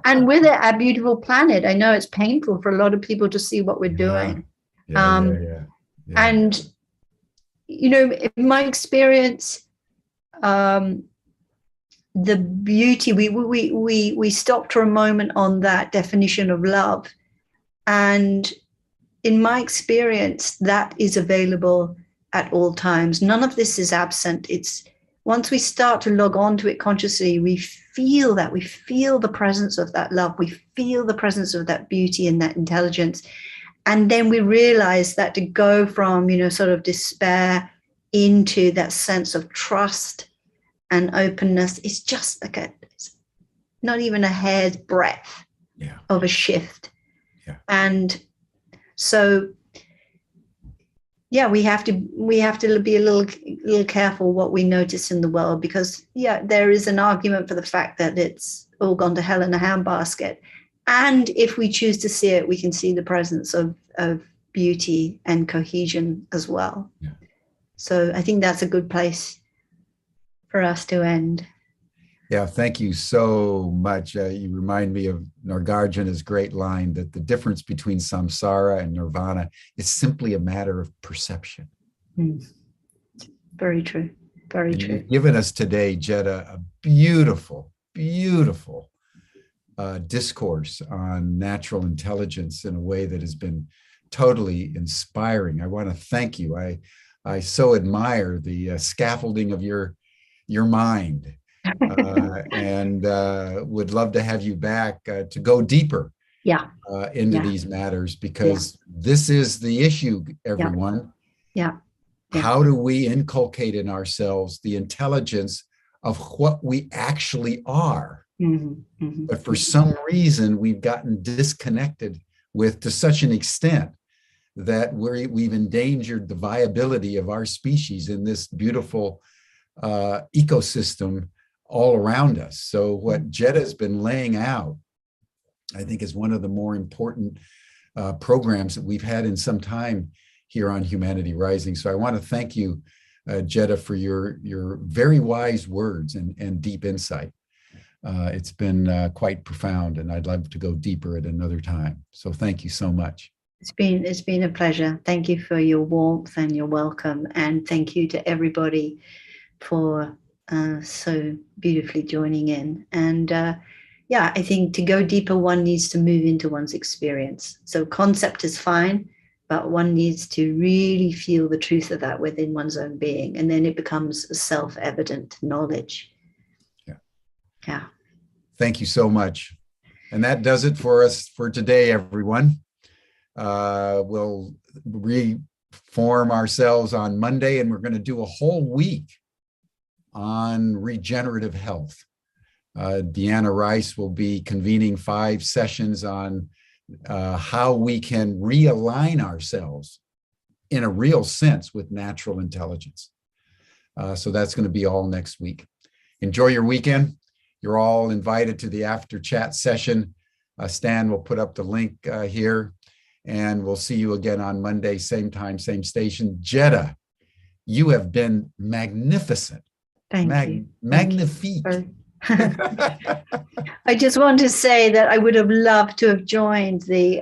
And with it, our beautiful planet. I know it's painful for a lot of people to see what we're doing. Yeah. And, you know, in my experience, the beauty, we stopped for a moment on that definition of love. And in my experience, that is available at all times. None of this is absent. It's once we start to log on to it consciously, we feel that. We feel the presence of that love. We feel the presence of that beauty and that intelligence. And then we realize that to go from, you know, sort of despair into that sense of trust and openness is just like it's not even a hair's breadth of a shift. Yeah. And so, yeah, we have to be a little careful what we notice in the world, because there is an argument for the fact that it's all gone to hell in a handbasket. And if we choose to see it, we can see the presence of beauty and cohesion as well. Yeah. So I think that's a good place for us to end. Yeah, thank you so much. You remind me of Nagarjuna's great line that the difference between samsara and nirvana is simply a matter of perception. Very true. Very true. You've given us today, Jetta, a beautiful, beautiful discourse on natural intelligence in a way that has been totally inspiring. I want to thank you. I so admire the scaffolding of your mind. And would love to have you back to go deeper into these matters, because this is the issue, everyone. How do we inculcate in ourselves the intelligence of what we actually are? But for some reason, we've gotten disconnected with to such an extent that we've endangered the viability of our species in this beautiful ecosystem all around us. So what Jetta has been laying out, I think, is one of the more important programs that we've had in some time here on Humanity Rising. So I want to thank you, Jetta, for your very wise words and deep insight. It's been quite profound, and I'd love to go deeper at another time. So thank you so much. It's been a pleasure. Thank you for your warmth and your welcome, and thank you to everybody for so beautifully joining in. And I think to go deeper, one needs to move into one's experience. So concept is fine, but one needs to really feel the truth of that within one's own being, and then it becomes a self-evident knowledge. Yeah. Thank you so much. And that does it for us for today, everyone. We'll reform ourselves on Monday, and we're going to do a whole week on regenerative health. Deanna Rice will be convening 5 sessions on how we can realign ourselves in a real sense with natural intelligence. So that's going to be all next week. Enjoy your weekend. You're all invited to the after chat session. Stan will put up the link here, and we'll see you again on Monday, same time, same station. Jetta, you have been magnificent. Thank you. Magnifique. I just want to say that I would have loved to have joined the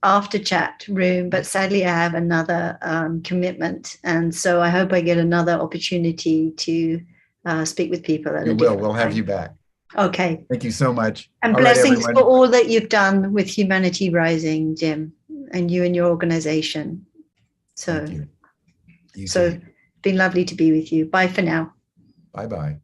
after chat room, but sadly I have another commitment. And so I hope I get another opportunity to speak with people. You will. We'll have you back. Okay. Thank you so much. And all blessings for all that you've done with Humanity Rising, Jim. and you and your organization. So, Thank you. You so too. been lovely to be with you. Bye for now. Bye-bye.